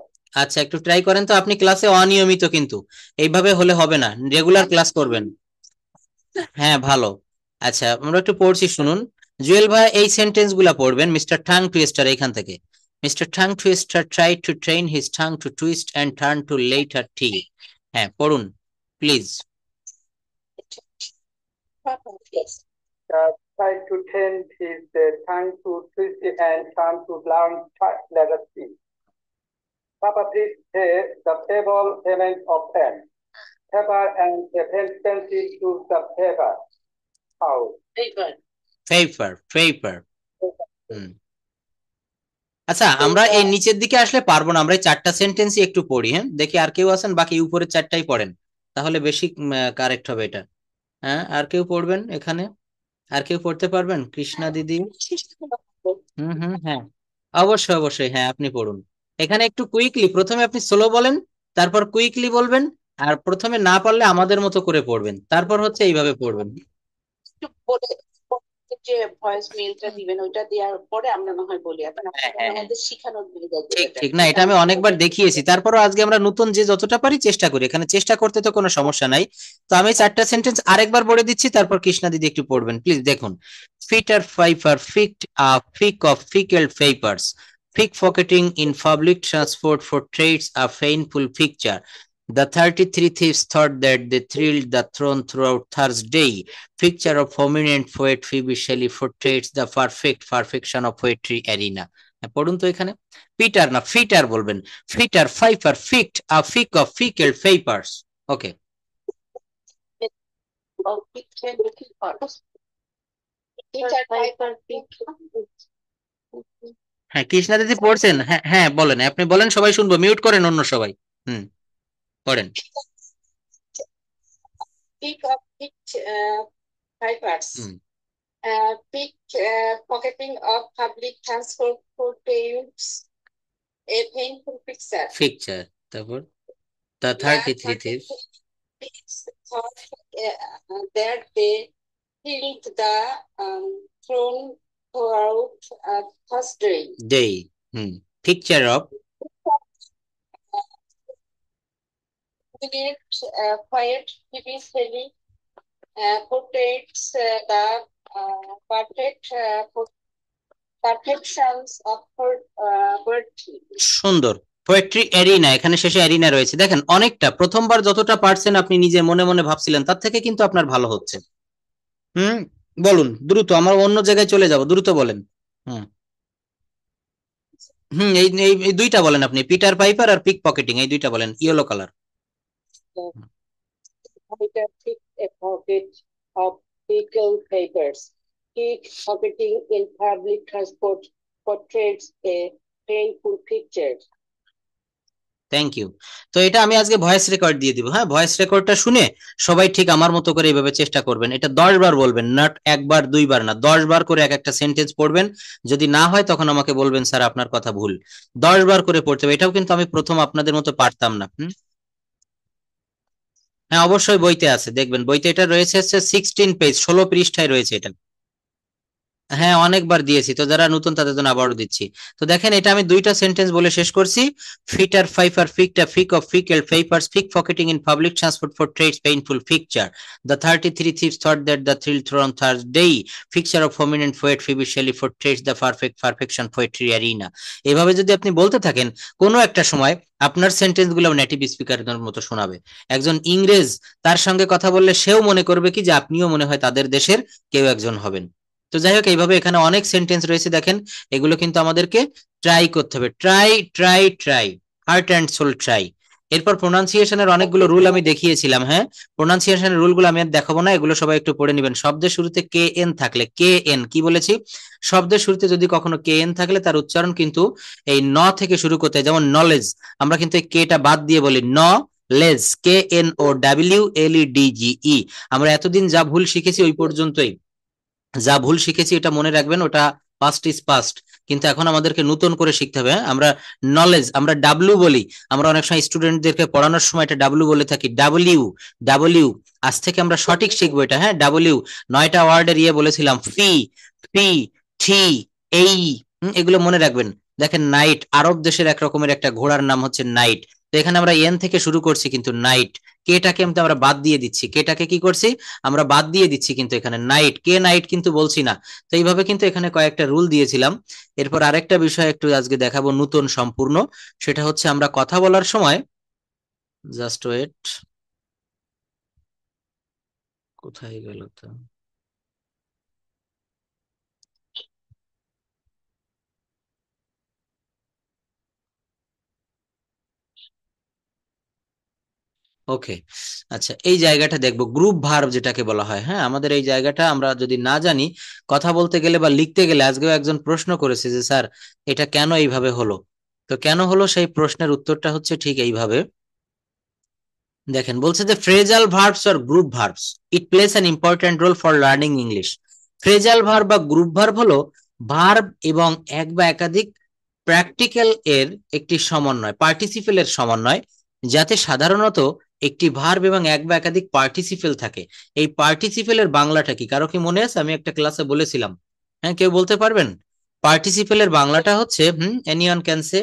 আচ্ছা একটু ট্রাই করেন তো। আপনি ক্লাসে অনিয়মিত কিন্তু, এইভাবে হলে হবে না, রেগুলার ক্লাস করবেন। হ্যাঁ ভালো। আচ্ছা আমরা একটু পড়ছি শুনুন। জুয়েল ভাই এই সেন্টেন্স গুলা পড়বেন। মিস্টার টাং টুইস্টার এখান থেকে। Mister tongue twister try to train his tongue to twist and turn to letter T. হ্যাঁ পড়ুন please. Try to change his tongue to twist and turn to learn letter C. Papa, please say the table element of pen. Paper and a pencil to the paper. How? Paper. ফেইপার, ফেইপার। হুম। আচ্ছা আমরা এই নিচের দিকে আসলে পারবো না, আমরা এই চারটা সেন্টেন্সই একটু পড়ি। হ্যাঁ দেখি আর কেউ আছেন, বাকি উপরের চারটাই পড়েন, তাহলে বেশি কারেক্ট হবে এটা। হ্যাঁ আর কেউ পড়বেন এখানে? আর কেউ পড়তে পারবেন? কৃষ্ণা দিদি। হুম হুম, হ্যাঁ অবশ্যই অবশ্যই, হ্যাঁ আপনি পড়ুন। এখানে একটু কুইকলি, প্রথমে আপনি স্লো বলেন, তারপর কুইকলি বলবেন, আর প্রথমে না পারলে আমাদের মতো করে পড়বেন, তারপর হচ্ছে এইভাবে পড়বেন। একটু বলে যে ভয়েস মেইলটা দিবেন, ওইটা দেওয়ার পরে আমরা না হয় বলি, এখন হ্যাঁ হ্যাঁ হ্যাঁ, আমাদের শিখানোর হয়ে যাবে ঠিক এটা। ঠিক। না এটা আমি অনেকবার দেখিয়েছি, তারপরও আজকে আমরা নতুন যে যতটা পারি চেষ্টা করি, এখানে চেষ্টা করতে তো কোনো সমস্যা নাই। তো আমি চারটা সেন্টেন্স আরেকবার পড়ে দিচ্ছি, তারপর কৃষ্ণা দিদি একটু পড়বেন প্লিজ। দেখুন, ফিটার ফাইফার ফিকড আ ফিক অফ ফিকেল ফেপার্স, ফিক pocketing in public transport for trades a painful picture. The 33 thieves thought that they thrilled the throne throughout Thursday. Picture of prominent poet Phoebe Shelley portrays the perfect perfection of poetry arena. পড়ুন তো এখানে। Peter না fitter বলবেন। Fitter Pfeiffer ফিক্ট আ ফিক of pickled ফেপার্স। ওকে। হ্যাঁ কৃষ্ণা দিদি পড়ছেন? হ্যাঁ হ্যাঁ বলেন, আপনি বলেন, সবাই শুনবো, মিউট করেন অন্য সবাই। হুম পড়েন। pick up papers. Hmm Pick pocketing of public transport for paints a painful picture. Picture, তারপর the 33 thieves Thought that they filled the throne throughout Thursday. day. Hmm picture of Quiet Phoebe Shelley portrays the perfect perfections of her poetry. সুন্দর। Poetry arena, এখানে শেষে arena রয়েছে। দেখেন অনেকটা, প্রথমবার যতটা পারছেন আপনি নিজে মনে মনে ভাবছিলেন তার থেকে কিন্তু আপনার ভালো হচ্ছে। হুম বলুন দ্রুত, আমার অন্য জায়গায় চলে যাব, দ্রুত বলেন। হুম হুম এই এই এই দুইটা বলেন আপনি, পিটার পাইপার আর পিক পকেটিং, এই দুইটা বলেন, yellow colour. Pick a pocket of legal papers. Pickpocketing in public transport portrays a painful picture. Thank you. তো এটা আমি আজকে ভয়েস রেকর্ড দিয়ে দিব। হ্যাঁ ভয়েস রেকর্ডটা শুনে সবাই ঠিক আমার মতো করে এইভাবে চেষ্টা করবেন। এটা 10 বার বলবেন, নট একবার দুইবার না, 10 বার করে এক একটা সেন্টেন্স পড়বেন। যদি না হয় তখন আমাকে বলবেন স্যার আপনার কথা ভুল। 10 বার করে পড়তে হবে। এটাও কিন্তু আমি প্রথম আপনাদের মতো পারতাম না। হ্যাঁ অবশ্যই বইতে আছে, দেখবেন বইতে এটা রয়েছে, হচ্ছে 16 পেজ, 16 পৃষ্ঠায় রয়েছে এটা। হ্যাঁ অনেকবার দিয়েছি, তো যারা নতুন তাদের জন্য আবারও দিচ্ছি। তো দেখেন এটা আমি দুইটা সেন্টেন্স বলে শেষ করছি। ফিটার ফাইফার ফিকটা ফিক অফ ফিকেল ফেপার্স, ফিক pocketing in public transport portrays painful picture. The 33 thieves thought that the thrill thrown Thursday. Picture of prominent poet Phoebe Shelley portrays the perfection poetry arena. এভাবে যদি আপনি বলতে থাকেন, কোনো একটা সময় আপনার সেন্টেন্স গুলো নেটিভ স্পিকারের মতো শোনাবে। একজন ইংরেজ তার সঙ্গে কথা বললে সেও মনে করবে কি যে আপনিও মনে হয় তাদের দেশের কেউ একজন হবেন। তো যাই হোক এইভাবে এখানে অনেক সেন্টেন্স রয়েছে দেখেন, এগুলো কিন্তু আমাদেরকে ট্রাই করতে হবে। Try try try, heart and soul try. এরপর প্রোনাউন্সিয়েশনের অনেকগুলো রুল আমি দেখিয়েছিলাম। হ্যাঁ প্রোনাউন্সিয়েশনের রুলগুলো আমি আর দেখাবো না, এগুলো সবাই একটু পড়ে নেবেন। শব্দের শুরুতে কে এন থাকলে, কে এন কি বলেছি, শব্দের শুরুতে যদি কখনো কে এন থাকলে তার উচ্চারণ কিন্তু এই ন থেকে শুরু করতে হয়। যেমন নলেজ, আমরা কিন্তু এই কেটা বাদ দিয়ে বলি ন লেজ, KNOWLEDGE। আমরা এতদিন যা ভুল শিখেছি ওই পর্যন্তই, যা ভুল শিখেছি এটা মনে রাখবেন, ওটা পাস্ট ইজ পাস্ট, কিন্তু এখন আমাদেরকে নতুন করে শিখতে হবে। আমরা নলেজ, আমরা ডাব্লিউ বলি, আমরা অনেক সময় স্টুডেন্টদেরকে পড়ানোর সময় এটা ডাব্লিউ বলে থাকি, ডাব্লিউ ডাব্লিউ। আজ থেকে আমরা সঠিক শিখবো এটা, হ্যাঁ ডাব্লিউ। 9টা ওয়ার্ডের বলেছিলাম, ফি, ফি, ঠি, এই, এগুলো মনে রাখবেন। দেখেন নাইট, আরব দেশের এক রকমের একটা ঘোড়ার নাম হচ্ছে নাইট। তো এখানে আমরা এন থেকে শুরু করছি কিন্তু নাইট, কেটাকে আমরা বাদ দিয়ে দিচ্ছি, কেটাকে কি করছি আমরা বাদ দিয়ে দিচ্ছি, কিন্তু এখানে নাইট, কে নাইট কিন্তু বলছি না। তো এইভাবে কিন্তু এখানে কয়েকটা রুল দিয়েছিলাম। এরপর আরেকটা বিষয় একটু আজকে দেখাবো নতুন সম্পূর্ণ, সেটা হচ্ছে আমরা কথা বলার সময়, জাস্ট ওয়েট, কোথায় গেল তো, ওকে। আচ্ছা, এই জায়গাটা দেখবো গ্রুপ ভার্ব যেটাকে বলা হয়। হ্যাঁ, আমাদের এই জায়গাটা আমরা যদি না জানি, কথা বলতে গেলে বা লিখতে গেলে, আজকেও একজন প্রশ্ন করেছে যে স্যার এটা কেন এইভাবে হলো। তো কেন হলো সেই প্রশ্নের উত্তরটা হচ্ছে ঠিক এইভাবে। দেখেন বলছে যে phrasal verbs or group verbs, it plays an important role for learning English. Phrasal verb বা গ্রুপ ভার্ব হলো ভার্ব এবং এক বা একাধিক প্র্যাকটিক্যাল এর একটি সমন্বয়, পার্টিসিপেলের সমন্বয়, যাতে সাধারণত একটি ভার্ব এবং এক বা একাধিক পার্টিসিপেল থাকে। এই পার্টিসিপেলের বাংলাটা কি কারো কি মনে আছে? আমি একটা ক্লাসে বলেছিলাম, হ্যাঁ কেউ বলতে পারবেন? পার্টিসিপেলের বাংলাটা হচ্ছে এনিওয়ান ক্যান সে?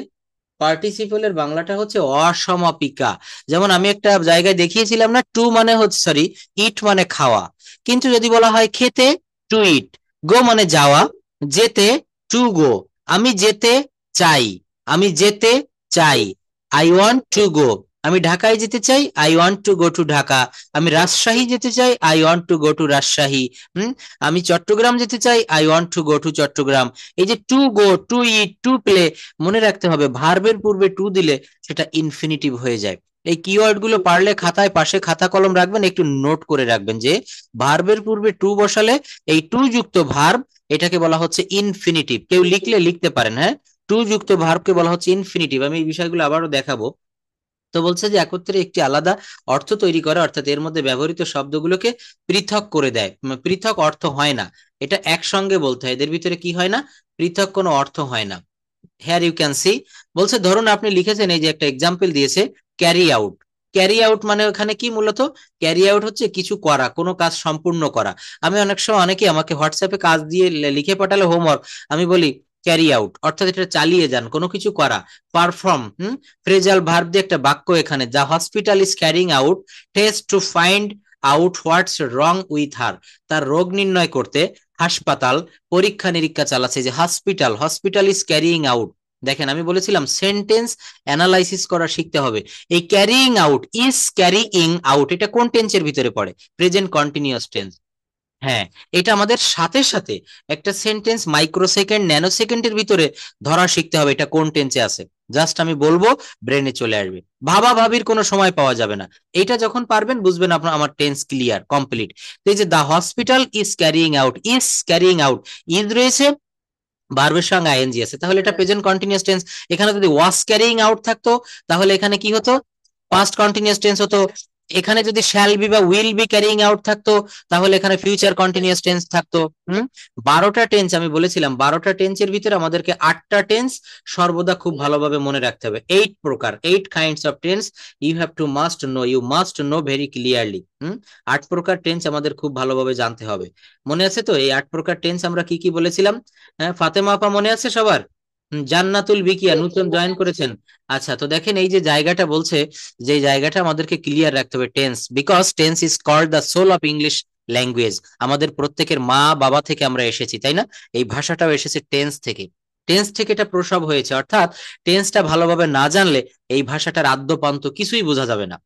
পার্টিসিপেলের বাংলাটা হচ্ছে অসমাপিকা। যেমন আমি একটা জায়গায় দেখিয়েছিলাম না, টু মানে হচ্ছে, সরি, ইট মানে খাওয়া, কিন্তু যদি বলা হয় খেতে, টু ইট, গো মানে যাওয়া, যেতে, টু গো, আমি যেতে চাই, আমি যেতে চাই, আই ওয়ান্ট টু গো, আমি ঢাকায় যেতে চাই, I want to go to Dhaka, আমি রাজশাহী যেতে চাই, I want to go to Rajshahi, আমি চট্টগ্রাম যেতে চাই, I want to go to Chittagong. এই যে to go, to eat, to play, মনে রাখতে হবে ভার্বের পূর্বে টু দিলে সেটা ইনফিনিটিভ হয়ে যায়। এই কিওয়ার্ড গুলো পারলে খাতায় পাশে খাতা কলম রাখবেন, একটু নোট করে রাখবেন যে ভার্বের পূর্বে টু বসালে এই টু যুক্ত ভার্ব, এটাকে বলা হচ্ছে ইনফিনিটিভ। কেউ লিখলে লিখতে পারেন, হ্যাঁ, টু যুক্ত ভার্বকে বলা হচ্ছে ইনফিনিটিভ। আমি এই বিষয়গুলো আবারও দেখাবো। তো বলছে যে একত্রে একটি আলাদা অর্থ তৈরি করে, অর্থাৎ এর মধ্যে ব্যবহৃত শব্দগুলোকে পৃথক করে দেয়, পৃথক অর্থ হয় না, এটা একসঙ্গে বলতে হয়, এদের ভিতরে কি হয় না, পৃথক কোনো অর্থ হয় না। হেয়ার ইউ ক্যান সি, বলছে ধরুন আপনি লিখেছেন, এই যে একটা এক্সাম্পল দিয়েছে, ক্যারি আউট। ক্যারি আউট মানে ওখানে কি মূলত, ক্যারি আউট হচ্ছে কিছু করা, কোনো কাজ সম্পূর্ণ করা। আমি অনেক সময়, অনেকে আমাকে হোয়াটসঅ্যাপে কাজ দিয়ে লিখে পাঠালে হোমওয়ার্ক, আমি বলি ক্যারি আউট, অর্থাৎ এটা চালিয়ে যান, কোনো কিছু করা, পারফর্ম। ফ্রেজাল ভার্ব দিয়ে একটা বাক্য এখানে, the hospital is carrying out test to find out what's wrong with her. তার রোগ নির্ণয় করতে হাসপাতাল পরীক্ষা নিরীক্ষা চালাচ্ছে, যে hospital, hospital is carrying out. দেখেন আমি বলেছিলাম সেন্টেন্স অ্যানালাইসিস করা শিখতে হবে। এই carrying out, is carrying out, এটা কোন টেন্সের ভিতরে পড়ে? Present continuous tense. হ্যাঁ, এটা আমাদের সাথে সাথে একটা সেন্টেন্স মাইক্রো সেকেন্ড, ন্যানো সেকেন্ডের ভিতরে ধরা শিখতে হবে এটা কোন টেন্সে আছে। জাস্ট আমি বলবো, ব্রেনে চলে আসবে, ভাবা ভাবির কোনো সময় পাওয়া যাবে না। এটা যখন পারবেন বুঝবেন আপনার, আমার টেন্স ক্লিয়ার কমপ্লিট। এই যে the hospital is carrying out, is carrying out, is রয়েছে, ভার্বের সঙ্গে আইএনজি আছে, তাহলে এটা প্রেজেন্ট কন্টিনিউয়াস টেন্স। এখানে যদি ওয়াজ ক্যারিং আউট থাকতো তাহলে এখানে কি হতো? পাস্ট কন্টিনিউয়াস টেন্স হতো। এখানে যদি শ্যাল বি বা উইল বি ক্যারিং আউট থাকতো তাহলে এখানে ফিউচার কন্টিনিউয়াস টেন্স থাকতো। 12টা টেন্স আমি বলেছিলাম, 12টা টেন্সের ভিতরে আমাদেরকে 8টা টেন্স সর্বদা খুব ভালোভাবে মনে রাখতে হবে। 8 প্রকার, 8 kinds of tense you have to must know, you must know very clearly. 8 প্রকার টেন্স আমাদের খুব ভালোভাবে জানতে হবে। মনে আছে তো এই 8 প্রকার টেন্স আমরা কি কি বলেছিলাম? হ্যাঁ, ফাতেমা আপা মনে আছে সবার? জান্নাতুল বিকিয়া নতুন জয়েন করেছেন। আচ্ছা, তো দেখেন এই যে জায়গাটা বলছে, যে জায়গাটা আমাদেরকে ক্লিয়ার রাখতে হবে, tense, because tense is called the soul of English language. আমাদের প্রত্যেকের মা বাবা থেকে আমরা এসেছি, তাই না? এই ভাষাটাও এসেছে টেন্স থেকে, টেন্স থেকে এটা প্রসব হয়েছে। অর্থাৎ টেন্সটা ভালোভাবে না জানলে এই ভাষাটার আদ্যপান্ত কিছুই বোঝা যাবে না।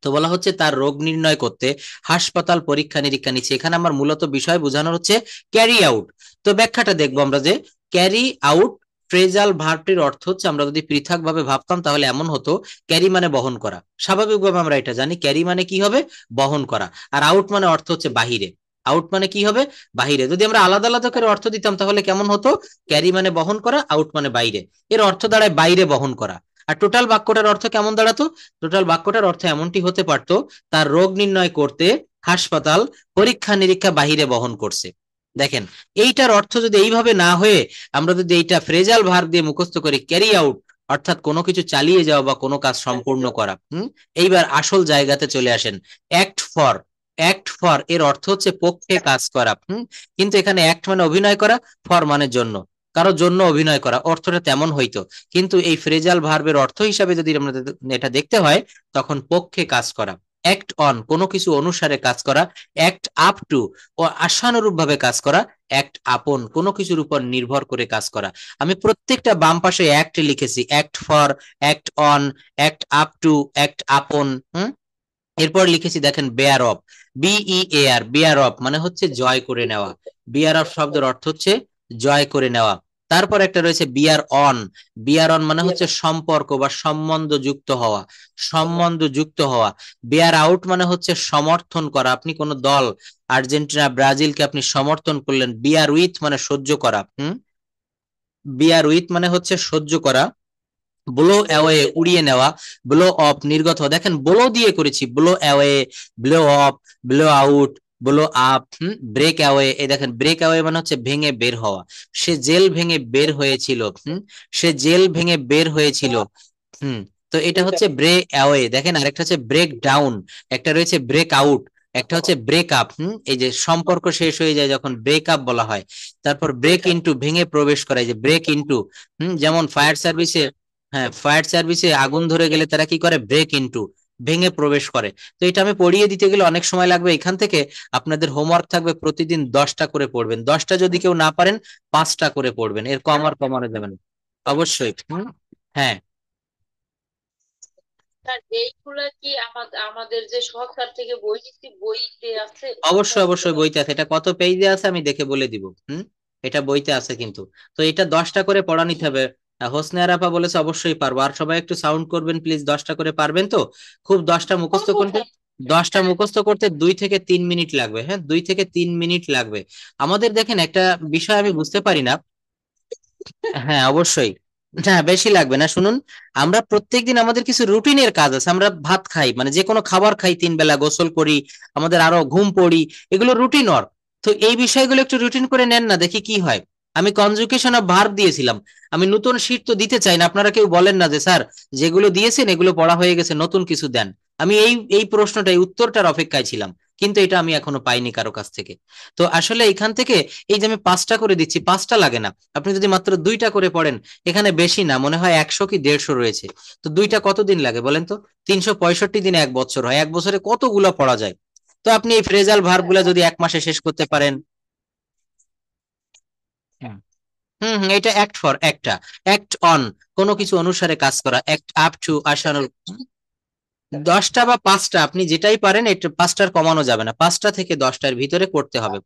তো বলা হচ্ছে তার রোগ নির্ণয় করতে হাসপাতাল পরীক্ষা নিরীক্ষা নিচ্ছে। এখানে আমার মূলত বিষয় বোঝানো হচ্ছে ক্যারি আউট। তো ব্যাখ্যাটা দেখবো আমরা, যে ক্যারি আউট ফ্রেজাল ভার্বটির অর্থ হচ্ছে, আমরা যদি পৃথক ভাবে ভাবতাম তাহলে এমন হতো, ক্যারি মানে বহন করা, স্বাভাবিকভাবে আমরা এটা জানি, ক্যারি মানে কি হবে? বহন করা। আর আউট মানে অর্থ হচ্ছে বাহিরে, আউট মানে কি হবে? বাহিরে। যদি আমরা আলাদা আলাদা করে অর্থ দিতাম তাহলে কেমন হতো? ক্যারি মানে বহন করা, আউট মানে বাইরে, এর অর্থ দাঁড়ায় বাইরে বহন করা। আর টোটাল বাক্যটার অর্থ কেমন দাঁড়াতো? টোটাল বাক্যটার অর্থ এমনটি হতে পারতো, তার রোগ নির্ণয় করতে হাসপাতাল পরীক্ষা নিরীক্ষা বাহিরে বহন করছে। দেখেন, এইটার অর্থ যদি এইভাবে না হয়ে আমরা যদি এইটা ফ্রেজাল ভার্ব দিয়ে মুখস্থ করি, ক্যারি আউট, অর্থাৎ কোনো কিছু চালিয়ে যাওয়া বা কোনো কাজ সম্পূর্ণ করা। এইবার আসল জায়গাতে চলে আসেন। অ্যাক্ট ফর, অ্যাক্ট ফর এর অর্থ হচ্ছে পক্ষে কাজ করা। কিন্তু এখানে অ্যাক্ট মানে অভিনয় করা, ফর মানে জন্য, কারোর জন্য অভিনয় করা, অর্থটা তেমন হইতো। কিন্তু এই ফ্রেজাল ভার্বের অর্থ হিসাবে যদি আমরা এটা দেখতে হয়, তখন পক্ষে কাজ করা। অ্যাক্ট অন, কোনো কিছু অনুসারে কাজ করা। অ্যাক্ট আপ টু, ও আশানুরূপ ভাবে কাজ করা। অ্যাক্ট আপন, কোনো কিছুর উপর নির্ভর করে কাজ করা। আমি প্রত্যেকটা বাম পাশে অ্যাক্ট লিখেছি, act for, act on, act up to, act upon. এরপর লিখেছি দেখেন bear off, BEAR, bear off মানে হচ্ছে জয় করে নেওয়া। বেয়ার অফ শব্দের অর্থ হচ্ছে জয় করে নেওয়া। তারপর একটা রয়েছে বিয়ার অন, বিয়ার অন মানে হচ্ছে সম্পর্ক বা সম্বন্ধ যুক্ত হওয়া, সম্বন্ধ যুক্ত হওয়া। বেয়ার আউট মানে হচ্ছে সমর্থন করা, আপনি কোন দল আর্জেন্টিনা ব্রাজিলকে আপনি সমর্থন করলেন। বিয়ার উইথ মানে সহ্য করা, বিয়ার উইথ মানে হচ্ছে সহ্য করা। ব্লো অ্যাওয়ে উড়িয়ে নেওয়া, ব্লো অফ নির্গত হওয়া। দেখেন ব্লো দিয়ে করেছি, blow away, blow off, blow out, blow up, break away. এই দেখেন ব্রেক অ্যাওয়ে মানে হচ্ছে ভেঙে বের হওয়া। সে জেল ভেঙে বের হয়েছিল, সে জেল ভেঙে বের হয়েছিল। হুম তো এটা হচ্ছে ব্রেক অ্যাওয়ে। দেখেন আরেকটা হচ্ছে ব্রেক ডাউন, একটা রয়েছে ব্রেক আউট, একটা হচ্ছে ব্রেক আপ। এই যে সম্পর্ক শেষ হয়ে যায় যখন ব্রেক আপ বলা হয়। তারপর ব্রেক ইনটু, ভেঙে প্রবেশ করা, এই যে ব্রেক ইনটু। যেমন ফায়ার সার্ভিসে, হ্যাঁ ফায়ার সার্ভিসে আগুন ধরে গেলে তারা কি করে? ব্রেক ইনটু, ভেঙে প্রবেশ করে। তো এটা আমি পড়িয়ে দিতে গেলে অনেক সময় লাগবে। এখান থেকে আপনাদের হোমওয়ার্ক থাকবে প্রতিদিন 10টা করে পড়বেন, 10টা যদি কেউ না পারেন 5টা করে পড়বেন, এর কম আর কমানো যাবে না অবশ্যই। হ্যাঁ স্যার এইগুলা কি আমাদের যে সরকার থেকে বই দিচ্ছি বইতে আছে? অবশ্যই অবশ্যই বইতে আছে। এটা কত পেজে আছে আমি দেখে বলে দিব। এটা বইতে আছে কিন্তু। তো এটা 10টা করে পড়া নিতে হবে। হোসনে আরাফা বলেছে অবশ্যই পারবো। আর সবাই একটু সাউন্ড করবেন প্লিজ, 10টা করে পারবেন তো? খুব 10টা মুখস্থ করতে, 10টা মুখস্থ করতে 2 থেকে 3 মিনিট লাগবে। হ্যাঁ 2 থেকে 3 মিনিট লাগবে। আমাদের দেখেন একটা বিষয় আমি বুঝতে পারি না। হ্যাঁ অবশ্যই, হ্যাঁ বেশি লাগবে না। শুনুন, আমরা প্রত্যেকদিন আমাদের কিছু রুটিনের কাজ আছে। আমরা ভাত খাই, মানে যে কোনো খাবার খাই, 3 বেলা গোসল করি, আমাদের আরো ঘুম পড়ি, এগুলো রুটিন ওয়ার্ক। তো এই বিষয়গুলো একটু রুটিন করে নেন না, দেখি কি হয়। আমি কনজুগেশন অফ ভার্ব দিয়েছিলাম, আমি নতুন শীট তো দিতে চাই না। আপনারা কেউ বলেন না যে স্যার যেগুলো দিয়েছেন এগুলো পড়া হয়ে গেছে, নতুন কিছু দেন। আমি এই এই প্রশ্নটাই উত্তরটার অপেক্ষায় ছিলাম, কিন্তু এটা আমি এখনো পাইনি কারো কাছ থেকে। তো আসলে এখান থেকে এই যে আমি 5টা করে দিচ্ছি, 5টা লাগে না। আপনি যদি মাত্র 2টা করে পড়েন, এখানে বেশি না, মনে হয় 100 কি 150 রয়েছে। তো 2টা কতদিন লাগে বলেন তো? 365 দিনে 1 বছর হয়, 1 বছরে কতগুলো পড়া যায়? তো আপনি এই ফ্রেজাল ভার্ব গুলা যদি 1 মাসে শেষ করতে পারেন। হুম এটা অ্যাক্ট ফর, একটা অ্যাক্ট অন, কোনো কিছু অনুসারে কাজ করা। অ্যাক্ট আপ টু, আশানুরূপ। 10টা বা 5টা আপনি যেটাই পারেন, এটা 5টার কমানো যাবে না, 5টা থেকে 10টার ভিতরে করতে হবে।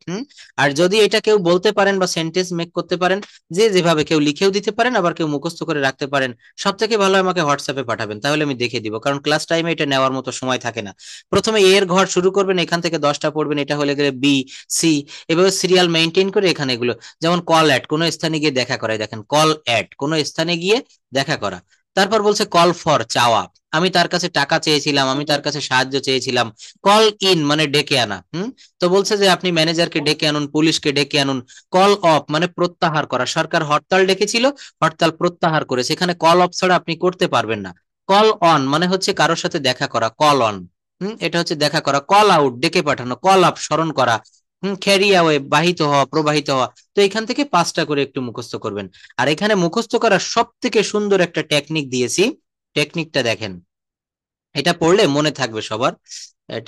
আর যদি এটা কেউ বলতে পারেন বা সেন্টেন্স মেক করতে পারেন, যে যেভাবে কেউ লিখেও দিতে পারেন, আবার কেউ মুখস্থ করে রাখতে পারেন, সব থেকে ভালো আমাকে হোয়াটসঅ্যাপে পাঠাবেন, তাহলে আমি দেখে দিব। কারণ ক্লাস টাইমে এটা নেওয়ার মতো সময় থাকে না। প্রথমে এর ঘর শুরু করবেন, এখান থেকে 10টা পড়বেন, এটা হলে গেলে বি, সি, এভাবে সিরিয়াল মেনটেন করে এখানে এগুলো। যেমন কল অ্যাট, কোনো স্থানে গিয়ে দেখা করায়, দেখেন কল অ্যাট, কোনো স্থানে গিয়ে দেখা করা। তারপর বলছে কল ফর, চাওয়া, আমি তার কাছে টাকা চেয়েছিলাম, আমি তার কাছে সাহায্য চেয়েছিলাম। কল ইন মানে ডেকে আনা। তো বলছে যে আপনি ম্যানেজারকে ডেকে আনুন, পুলিশকে ডেকে আনুন। কল অফ মানে প্রত্যাহার করা, সরকার হরতাল ডেকেছিল, হরতাল প্রত্যাহার করেছে, এখানে কল অফ ছাড়া আপনি করতে পারবেন না। কল অন মানে হচ্ছে কারোর সাথে দেখা করা, কল অন, এটা হচ্ছে দেখা করা। কল আউট ডেকে পাঠানো, কল আপ স্মরণ করা, ক্যারি অ্যাওয়ে বাহিত হওয়া, প্রবাহিত হওয়া। তো এখান থেকে 5টা করে একটু মুখস্থ করবেন। আর এখানে মুখস্থ করার সব থেকে সুন্দর একটা টেকনিক দিয়েছি, টেকনিকটা দেখেন, এটা পড়লে মনে থাকবে সবার।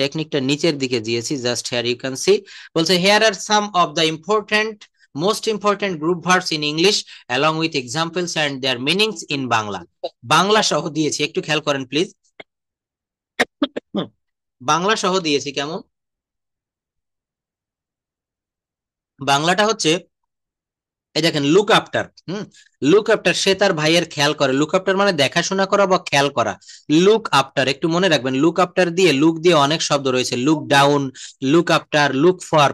টেকনিকটা নিচের দিকে দিয়েছি, just here you can see. বলছে here are some of the important most important group verbs in English along with examples and their meanings in Bangla. Bangla সহ দিয়েছি, একটু খেয়াল করেন প্লিজ। বাংলা সহ দিয়েছি কেমন? বাংলাটা হচ্ছে এই দেখেন লুক আফটার। লুক আফটার, সে তার ভাইয়ের খেয়াল করে। লুক আফটার মানে দেখাশোনা করা বা খেয়াল করা। লুক আফটার একটু মনে রাখবেন, লুক আফটার দিয়ে, লুক দিয়ে অনেক শব্দ রয়েছে, look down, look after, look for,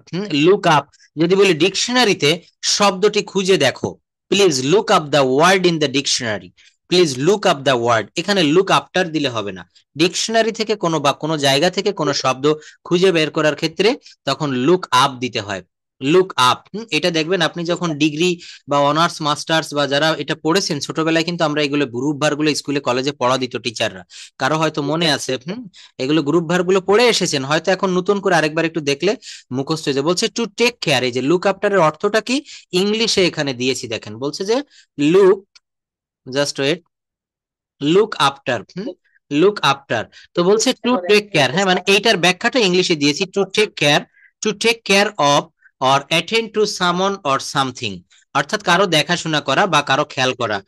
look up. যদি বলি ডিকশনারিতে শব্দটি খুঁজে দেখো, please look up the word in the dictionary. Please look up the word, এখানে লুক আফটার দিলে হবে না। ডিকশনারি থেকে কোনো বা কোনো জায়গা থেকে কোনো শব্দ খুঁজে বের করার ক্ষেত্রে তখন লুক আপ দিতে হয়, লুক আপ। এটা দেখবেন আপনি যখন ডিগ্রি বা অনার্স মাস্টার্স বা যারা এটা পড়েছেন ছোটবেলায়, কিন্তু আমরা এগুলো গ্রুপ ভার গুলো স্কুলে কলেজে পড়া দিত টিচাররা, কারো হয়তো মনে আছে এগুলো গ্রুপ ভার গুলো পড়ে এসেছেন, হয়তো এখন নতুন করে আরেকবার একটু দেখলে মুখস্থ হয়ে যায়। বলছে টু টেক কেয়ার, এই যে লুক আফটারের অর্থটা কি ইংলিশে এখানে দিয়েছি, দেখেন বলছে যে look, just wait, look after, look after. তো বলছে টু টেক কেয়ার, হ্যাঁ মানে এইটার ব্যাখ্যাটা ইংলিশে দিয়েছি, to take care, to take care of or attend to someone or something, অর্থাৎ কারো দেখাশোনা করা বা কারো খেয়াল করা।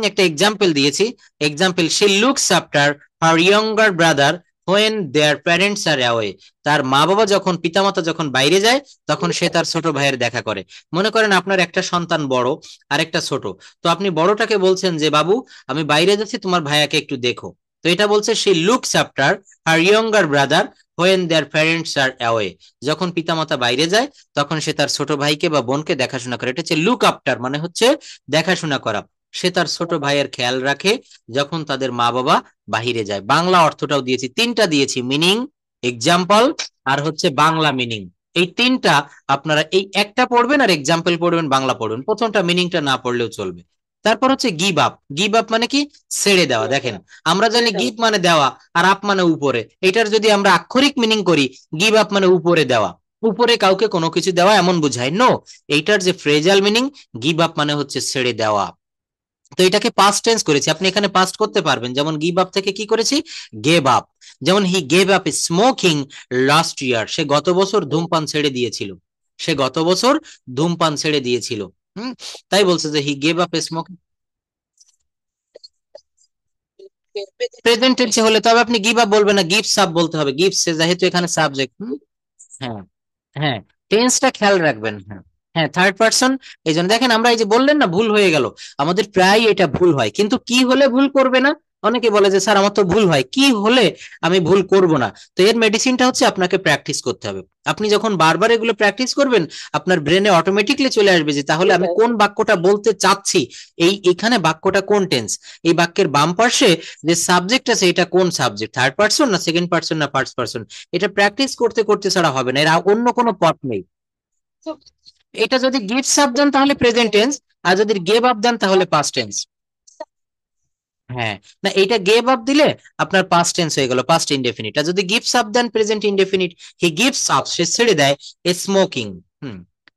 একটা এক্সাম্পল দিয়েছি, example she looks after her younger brother when their parents are away, তার মা বাবা যখন পিতামাতা যখন বাইরে যায় তখন সে তার ছোট ভাইয়ের দেখা করে। মনে করেন আপনার একটা সন্তান বড় আর একটা ছোট, তো আপনি বড়টাকে বলছেন যে বাবু আমি বাইরে যাচ্ছি তোমার ভাইয়াকে একটু দেখো, তো এটা বলছে she looks after her younger brother when their parents are away, যখন পিতামাতা বাইরে যায় তখন সে তার ছোট ভাইকে বা বোনকে দেখাশোনা করে, এটা হচ্ছে লুক আফটার, মানে হচ্ছে দেখাশোনা করা। সে তার ছোট ভাইয়ের খেয়াল রাখে যখন তাদের মা বাবা বাহিরে যায়। বাংলা অর্থটাও দিয়েছি, তিনটা দিয়েছি, মিনিং, এক্সাম্পল আর হচ্ছে বাংলা মিনিং। এই তিনটা আপনারা এই একটা পড়বেন আর এক্সাম্পল পড়বেন, বাংলা পড়বেন, প্রথমটা মিনিংটা না পড়লেও চলবে। তারপর হচ্ছে গিভ আপ, গিভ আপ মানে কি ছেড়ে দেওয়া। দেখেন আমরা জানি গিভ মানে দেওয়া আর আপ মানে উপরে, এটার যদি আমরা আক্ষরিক মিনিং করি গিভ আপ মানে উপরে দেওয়া, উপরে কাউকে কোনো কিছু দেওয়া এমন বুঝায়, নো, এইটার যে ফ্রেজাল মিনিং গিভ আপ মানে হচ্ছে ছেড়ে দেওয়া। তো এটাকে পাস্ট টেন্স করেছি, আপনি এখানে পাস্ট করতে পারবেন, যেমন গিভ আপ থেকে কি করেছি গেভ আপ, যেমন he gave up smoking last year, সে গত বছর ধূমপান ছেড়ে দিয়েছিল, সে গত বছর ধূমপান ছেড়ে দিয়েছিল। তাই বলছে যে he gave up smoking, present টেন্সে হলে তবে আপনি গিভ আপ বলবেন না, গিভস আপ বলতে হবে, গিভস যেহেতু এখানে সাবজেক্ট। হ্যাঁ হ্যাঁ, টেন্সটা খেয়াল রাখবেন। হ্যাঁ হ্যাঁ, থার্ড পারসন। এই জন্য দেখেন আমরা এই যে বললেন না ভুল হয়ে গেল, আমাদের প্রায় এটা ভুল হয়, কিন্তু কি হলে ভুল করবে না? অনেকে বলে যে স্যার আমার তো ভুল হয়, কি হলে আমি ভুল করব না? তো এর মেডিসিনটা হচ্ছে আপনাকে প্র্যাকটিস করতে হবে। আপনি যখন বারবার এগুলো প্র্যাকটিস করবেন আপনার ব্রেনে অটোমেটিকলি চলে আসবে যে তাহলে আমি কোন বাক্যটা বলতে চাচ্ছি, এখানে বাক্যটা কোন টেন্স, এই বাক্যের বাম পাশে যে সাবজেক্ট আছে এটা কোন সাবজেক্ট, থার্ড পারসন না সেকেন্ড পারসন না ফার্স্ট পারসন, এটা প্র্যাকটিস করতে করতে ছাড়া হবে না, এর অন্য কোনো পথ নেই। এটা যদি গিভস আপ দেন তাহলে প্রেজেন্ট টেন্স, আর যদি গেভ আপ দেন তাহলে পাস্ট টেন্স। হ্যাঁ, না এইটা গেভ আপ দিলে আপনার পাস্ট টেন্স হয়ে গেল, পাস্ট ইনডেফিনিট। আর যদি gives up then present indefinite, he gives up সে ছেড়ে দেয় smoking,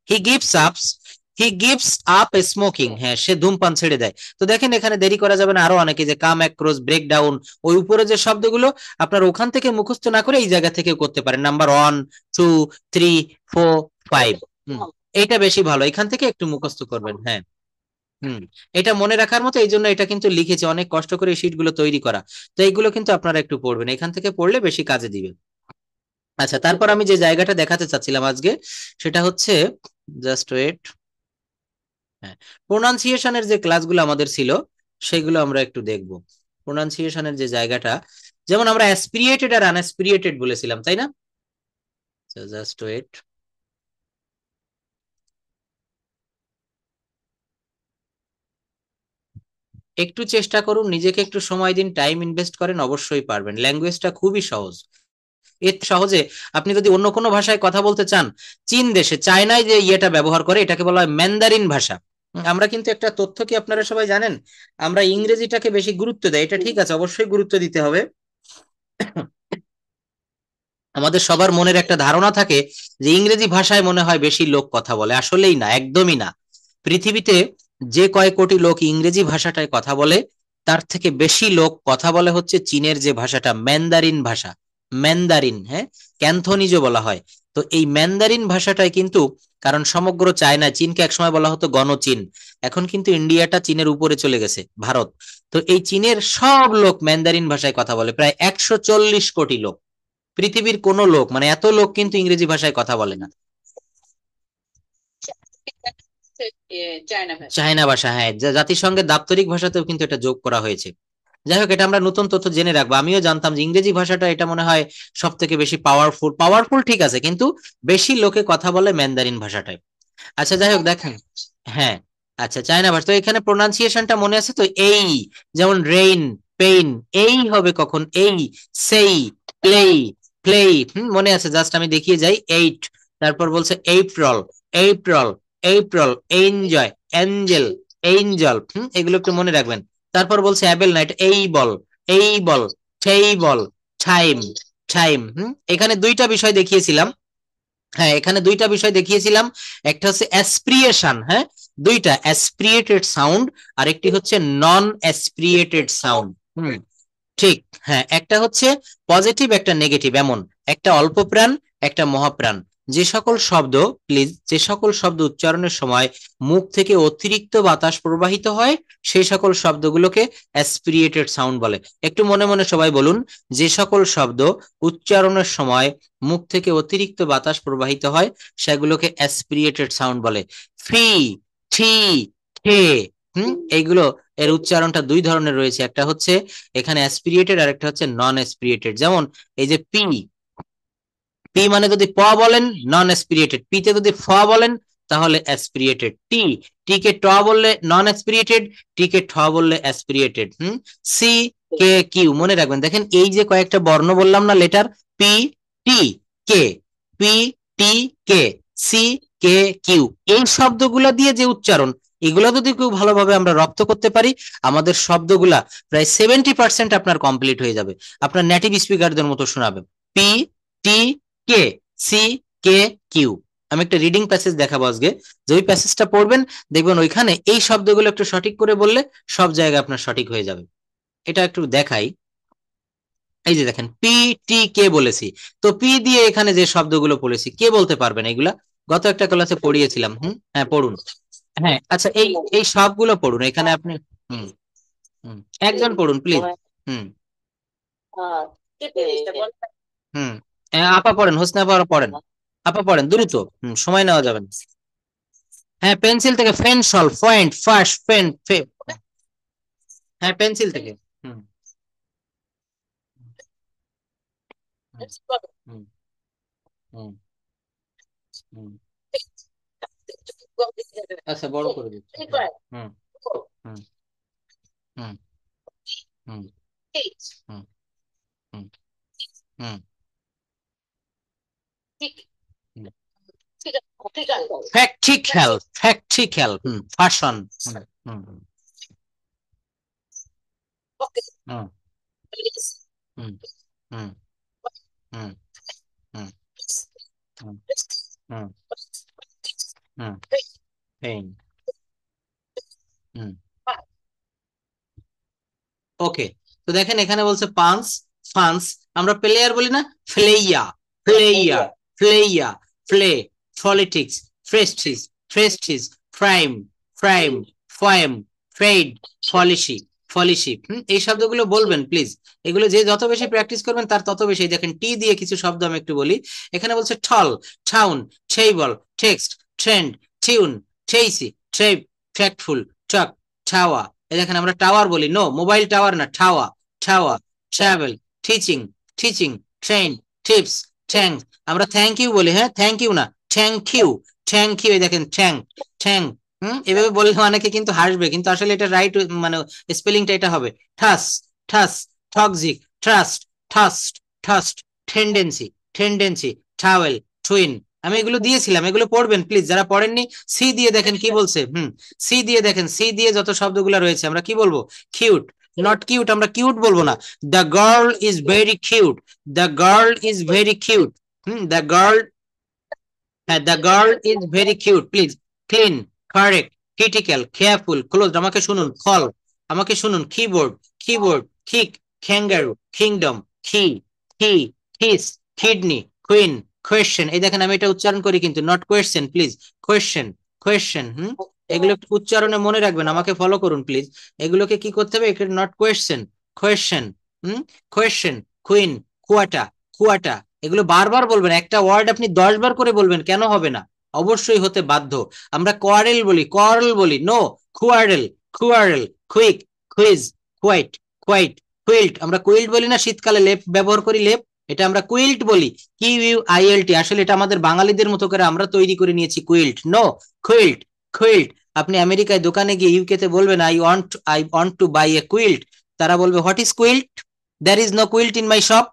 he gives up, he gives up smoking, হ্যাঁ সে ধূমপান ছেড়ে দেয়। তো দেখেন এখানে দেরি করা যাবে না, আরো অনেকে যে কাম অ্যাক্রস, ব্রেক ডাউন, ওই উপরে যে শব্দগুলো আপনার ওখান থেকে মুখস্থ না করে এই জায়গা থেকে করতে পারেন, নাম্বার 1 2 3 4 5, এইটা বেশি ভালো, এখান থেকে একটু মুখস্থ করবেন। হ্যাঁ হুম, এটা মনে রাখার মতো, এই জন্য এটা কিন্তু লিখেছে, অনেক কষ্ট করে এই শীটগুলো তৈরি করা। তো এইগুলো কিন্তু আপনারা একটু পড়বেন, এখান থেকে পড়লে বেশি কাজে দিবে। আচ্ছা, তারপর আমি যে জায়গাটা দেখাতে চাচ্ছিলাম আজকে সেটা হচ্ছে, জাস্ট ওয়েট, হ্যাঁ, প্রোনাউন্সিয়েশনের যে ক্লাসগুলো আমাদের ছিল সেগুলো আমরা একটু দেখব। প্রোনাউন্সিয়েশনের যে জায়গাটা, যেমন আমরা অ্যাসপিরিয়েটেড আর আনঅ্যাসপিরিয়েটেড বলেছিলাম, তাই না? জাস্ট ওয়েট, একটু চেষ্টা করুন, নিজেকে একটু সময় দিন, টাইম ইনভেস্ট করেন, অবশ্যই পারবেন। ল্যাঙ্গুয়েজটা খুবই সহজ, এর সহজে আপনি যদি অন্য কোনো ভাষায় কথা বলতে চান, চীন দেশে চায়নায় যে ইয়েটা ব্যবহার করে এটাকে বলা হয় ম্যান্দারিন ভাষা। আমরা কিন্তু একটা তথ্য কি আপনারা সবাই জানেন, আমরা ইংরেজিটাকে বেশি গুরুত্ব দেয়, এটা ঠিক আছে, অবশ্যই গুরুত্ব দিতে হবে। আমাদের সবার মনের একটা ধারণা থাকে যে ইংরেজি ভাষায় মনে হয় বেশি লোক কথা বলে, আসলেই না, একদমই না। পৃথিবীতে যে কয় কোটি লোক ইংরেজি ভাষাটায় কথা বলে তার থেকে বেশি লোক কথা বলে হচ্ছে চীনের যে ভাষাটা, ম্যান্দারিন ভাষা, ম্যান্দারিন, হ্যাঁ, ক্যান্থনিজও বলা হয়। তো এই ম্যান্দারিন ভাষাটাই কিন্তু, কারণ সমগ্র চায়না, চীনকে একসময় বলা হতো গণচীন, এখন কিন্তু ইন্ডিয়াটা চীনের উপরে চলে গেছে, ভারত। তো এই চীনের সব লোক ম্যান্দারিন ভাষায় কথা বলে, প্রায় 140 কোটি লোক। পৃথিবীর কোন লোক, মানে এত লোক কিন্তু ইংরেজি ভাষায় কথা বলে না। চায়না ভাষা, হ্যাঁ, জাতিসংঘের দাপ্তরিক ভাষাতেও কিন্তু এটা যোগ করা হয়েছে। যাই হোক, এটা আমরা নতুন তথ্য জেনে রাখবো। আমিও জানতাম যে ইংরেজি ভাষাটা এটা মনে হয় সব থেকে বেশি পাওয়ারফুল, পাওয়ারফুল ঠিক আছে, কিন্তু বেশি লোকে কথা বলে ম্যান্দারিন ভাষাটায়। আচ্ছা যাই হোক দেখেন, হ্যাঁ আচ্ছা, চায়না ভার্স। তো এখানে প্রোনাউন্সিয়েশনটা মনে আছে তো? এই, যেমন রেইন, পেইন, এই হবে কখন? এই, সেই, প্লে, প্লে, মনে আছে? জাস্ট আমি দেখিয়ে যাই। এইট, তারপর বলছে April, April, April, enjoy, Angel, Angel, এগুলো একটু মনে রাখবেন। তারপর বলছে অ্যাবেল নাইট, এই বল, এই বল, সেই বল, টাইম, টাইম। এখানে দুইটা বিষয় দেখিয়েছিলাম। হ্যাঁ, এখানে দুইটা বিষয় দেখিয়েছিলাম। একটা হচ্ছে অ্যাসপ্রিয়েশন, হ্যাঁ, দুইটা অ্যাসপ্রিয়েটেড সাউন্ড, আর একটি হচ্ছে নন অ্যাসপ্রিয়েটেড সাউন্ড। ঠিক, হ্যাঁ, একটা হচ্ছে পজিটিভ, একটা নেগেটিভ, এমন একটা অল্প প্রাণ, একটা মহাপ্রাণ। যে সকল শব্দ, প্লিজ, যে সকল শব্দ উচ্চারণের সময় মুখ থেকে অতিরিক্ত বাতাস প্রবাহিত হয় সেই সকল শব্দগুলোকে অ্যাসপিরিয়েটেড সাউন্ড বলে। একটু মনে মনে সবাই বলুন, যে সকল শব্দ উচ্চারণের সময় মুখ থেকে অতিরিক্ত বাতাস প্রবাহিত হয় সেগুলোকে অ্যাসপিরিয়েটেড সাউন্ড বলে। ফি, থি, ঠে, এইগুলো, এর উচ্চারণটা দুই ধরনের রয়েছে, একটা হচ্ছে এখানে অ্যাসপিরিয়েটেড আর একটা হচ্ছে নন অ্যাসপিরিয়েটেড। যেমন এই যে পি, পি মানে যদি প বলেন নন অ্যাসপিরিয়েটেড, পিতে যদি ফ বলেন তাহলে অ্যাসপিরিয়েটেড। টি, টি কে ট বললে নন অ্যাসপিরিয়েটেড, টি কে ঠ বললে অ্যাসপিরিয়েটেড। সি, কে, কিউ, মনে রাখবেন। দেখেন এই যে কয়েকটা বর্ণ বললাম না, লেটার পি, টি, কে, পি, টি, কে, সি, কে, কিউ, এই শব্দগুলা দিয়ে যে উচ্চারণ, এগুলো যদি কেউ ভালোভাবে আমরা রপ্ত করতে পারি, আমাদের শব্দগুলা প্রায় 70% আপনার কমপ্লিট হয়ে যাবে, আপনার নেটিভ স্পিকারদের মতো শোনাবে। পি, টি, কে, সি, কে, কিউ। আমি একটা রিডিং প্যাসেজ দেখাবো আজকে, যে ওই প্যাসেজটা পড়বেন, দেখবেন ওইখানে এই শব্দগুলো একটু সঠিক করে বললে সব জায়গায় আপনার সঠিক হয়ে যাবে। এটা একটু দেখাই। এই যে দেখেন, পি, টি, কে বলেছি, তো পি দিয়ে এখানে যে শব্দগুলো পড়েছি, কে বলতে পারবেন এগুলা? গত একটা ক্লাসে পড়িয়েছিলাম। হ্যাঁ, পড়ুন। হ্যাঁ, আচ্ছা, এই এই সবগুলো পড়ুন এখানে আপনি। হুম হুম একজন পড়ুন প্লিজ। হুম হুম আপা পড়েন, হোসনা আপা পড়েন, আপা পড়েন দ্রুত, সময় নেওয়া যাবে না। হ্যাঁ, পেন্সিল থেকে, ফেন, সল, পয়েন্ট, ফার্স্ট, পেন, হ্যাঁ, পেন্সিল থেকে। হুম হুম হুম হুম আচ্ছা, বড় করে দিচ্ছি। হুম hmm hmm hmm hmm hmm হুম প্র্যাকটিক্যাল, প্র্যাকটিক্যাল, ফ্যাশন, হুম hmm hmm hmm hmm hmm hmm hmm hmm হুম পেইন, হুম ওকে। তো দেখেন এখানে বলছে পান্স, ফান্স, আমরা প্লেয়ার বলি না, ফ্লেইয়া, ফ্লেইয়া, ফ্লেইয়া, ফ্লে, পলিটিক্স, ফ্রেস্টিস, ফ্রেস্টিস, ফ্রাইম, ফ্রাইম, ফয়েম, ফ্রেড, পলিসি, ফলিশিপ, এই শব্দগুলো বলবেন প্লিজ। এগুলো যে যত বেশি প্র্যাকটিস করবেন তার তত বেশি। দেখেন টি দিয়ে কিছু শব্দ আমি একটু বলি। এখানে বলছে tall, town, table, text, trend, tune, Tracy, trap, tactful, truck, tower. এই দেখেন আমরা টাওয়ার বলি, নো, মোবাইল টাওয়ার না, tower, tower, travel, teaching, teaching, train, tips, thank. আমরা থ্যাংক ইউ বলি, হ্যাঁ, থ্যাংক ইউ না, থ্যাংক ইউ, থ্যাংক ইউ। এই দেখেন থ্যাংক, থ্যাংক, এভাবে বললে অনেকে কিন্তু হাসবে, কিন্তু আসলে এটা রাইট, মানে স্পেলিংটা এটা হবে ঠাস, ঠাস, toxic, trust, trust, trust, tendency, tendency, towel, twin. আমি এগুলো দিয়েছিলাম, এগুলো পড়বেন প্লিজ যারা পড়েননি। সি দিয়ে দেখেন কি বলছে, সি দিয়ে দেখেন, সি দিয়ে যত শব্দগুলো রয়েছে আমরা কি বলবো? কিউট, নট কিউট, আমরা কিউট বলবো না। The girl is very cute, the girl is very cute, the girl, হ্যাঁ, the girl is very cute, please. Clean, correct, critical, careful, close, আমাকে শুনুন, কল, আমাকে শুনুন, keyboard, keyboard, kick, kangaroo, kingdom, key, key, kiss, kidney, queen, question. এই দেখেন আমি এটা উচ্চারণ করি কিন্তু, not question, please, question, question. এগুলো একটু উচ্চারণে মনে রাখবেন, আমাকে ফলো করুন প্লিজ। এগুলোকে কি করতে হবে? এটা not question, question, question, queen, quota, quota. এগুলো বারবার বলবেন, একটা ওয়ার্ড আপনি 10 বার করে বলবেন, কেন হবে না? অবশ্যই হতে বাধ্য। আমরা কোয়ারেল বলি, কোয়ারেল বলি, no, quarrel, quarrel, quick, quiz, quite, quite, quilt. আমরা কুইল্ট বলি না, শীতকালে লেপ ব্যবহার করি, লেপ, এটা আমরা কুইল্ট বলি, কিউ ইউ আই এল টি। আসলে এটা আমাদের বাঙালিদের মতো করে আমরা তৈরি করে নিয়েছি কুইল্ট, নো, কুইল্ট, কুইল্ট। আপনি আমেরিকায় দোকানে গিয়ে ইউকে তে বলবেন I want to buy a quilt, তারা বলবে what is quilt, there is no quilt in my shop.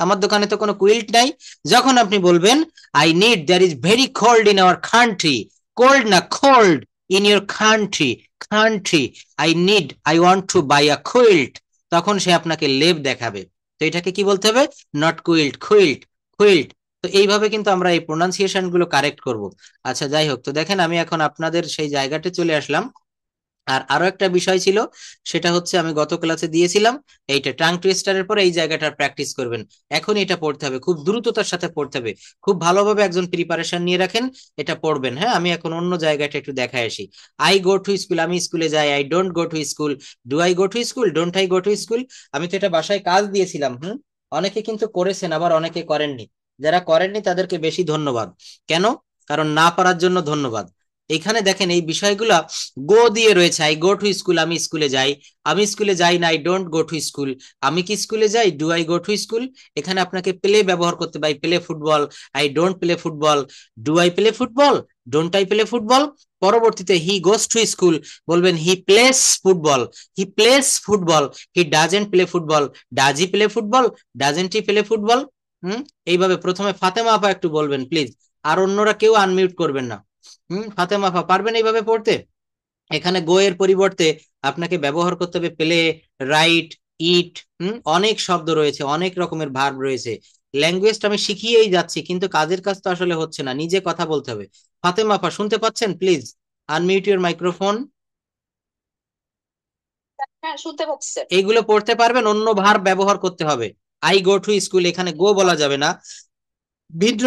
আমার দোকানে তো কোনো কুইল্ট নাই। যখন আপনি বলবেন I need, there is very cold in our country, cold না cold, in your country, country, I want to buy a quilt, তখন সে আপনাকে লেপ দেখাবে। তো এটাকে কি বলতে হবে? Not quilt, quilt, quilt. তো এইভাবে কিন্তু আমরা এই প্রোনাউন্সিয়েশন গুলো কারেক্ট করব। আচ্ছা যাই হোক, তো দেখেন আমি এখন আপনাদের সেই জায়গাতে চলে আসলাম। আর আরো একটা বিষয় ছিল, সেটা হচ্ছে আমি গত ক্লাসে দিয়েছিলাম, এইটা টাং টুইস্টারের পরে এই জায়গাটা প্র্যাকটিস করবেন। এখন এটা পড়তে হবে, খুব দ্রুততার সাথে পড়তে হবে, খুব ভালোভাবে একজন প্রিপারেশন নিয়ে রাখেন, এটা পড়বেন। হ্যাঁ, আমি এখন অন্য জায়গাটা একটু দেখায় আসি। আই গো টু স্কুল, আমি স্কুলে যাই। I don't go to school, do I go to school, don't I go to school. আমি তো এটা বাসায় কাজ দিয়েছিলাম। অনেকে কিন্তু করেছেন, আবার অনেকে করেননি। যারা করেননি তাদেরকে বেশি ধন্যবাদ। কেন? কারণ না পারার জন্য ধন্যবাদ। এখানে দেখেন এই বিষয়গুলা গো দিয়ে রয়েছে। আই গো টু স্কুল, আমি স্কুলে যাই। আমি স্কুলে যাই না, I don't go to school. আমি কি স্কুলে যাই, do I go to school. এখানে আপনাকে প্লে ব্যবহার করতে হবে, I play football, I don't play football, do I play football, don't I play football. পরবর্তীতে হি গোস টু স্কুল, বলবেন he plays football, he plays football, he doesn't play football, does he play football, doesn't he play football. এইভাবে প্রথমে ফাতেমা আপা একটু বলবেন please, আর অন্যরা কেউ unmute করবেন না। ফাতেমা আপা পারবেন এইভাবে পড়তে? এখানে গো এর পরিবর্তে আপনাকে ব্যবহার করতে হবে প্লে, রাইট, ইট। অনেক শব্দ রয়েছে, অনেক রকমের ভার্ব রয়েছে। ল্যাঙ্গুয়েজটা আমি শিখিয়েই যাচ্ছি, কিন্তু কাজের কাজ তো আসলে হচ্ছে না, নিজে কথা বলতে হবে। ফাতেমা আপা শুনতে পাচ্ছেন? Please unmute your microphone. হ্যাঁ, শুনতে পাচ্ছি স্যার। এইগুলো পড়তে পারবেন, অন্য ভার্ব ব্যবহার করতে হবে। আই গো টু স্কুল, এখানে গো বলা যাবে না, ভিন্ন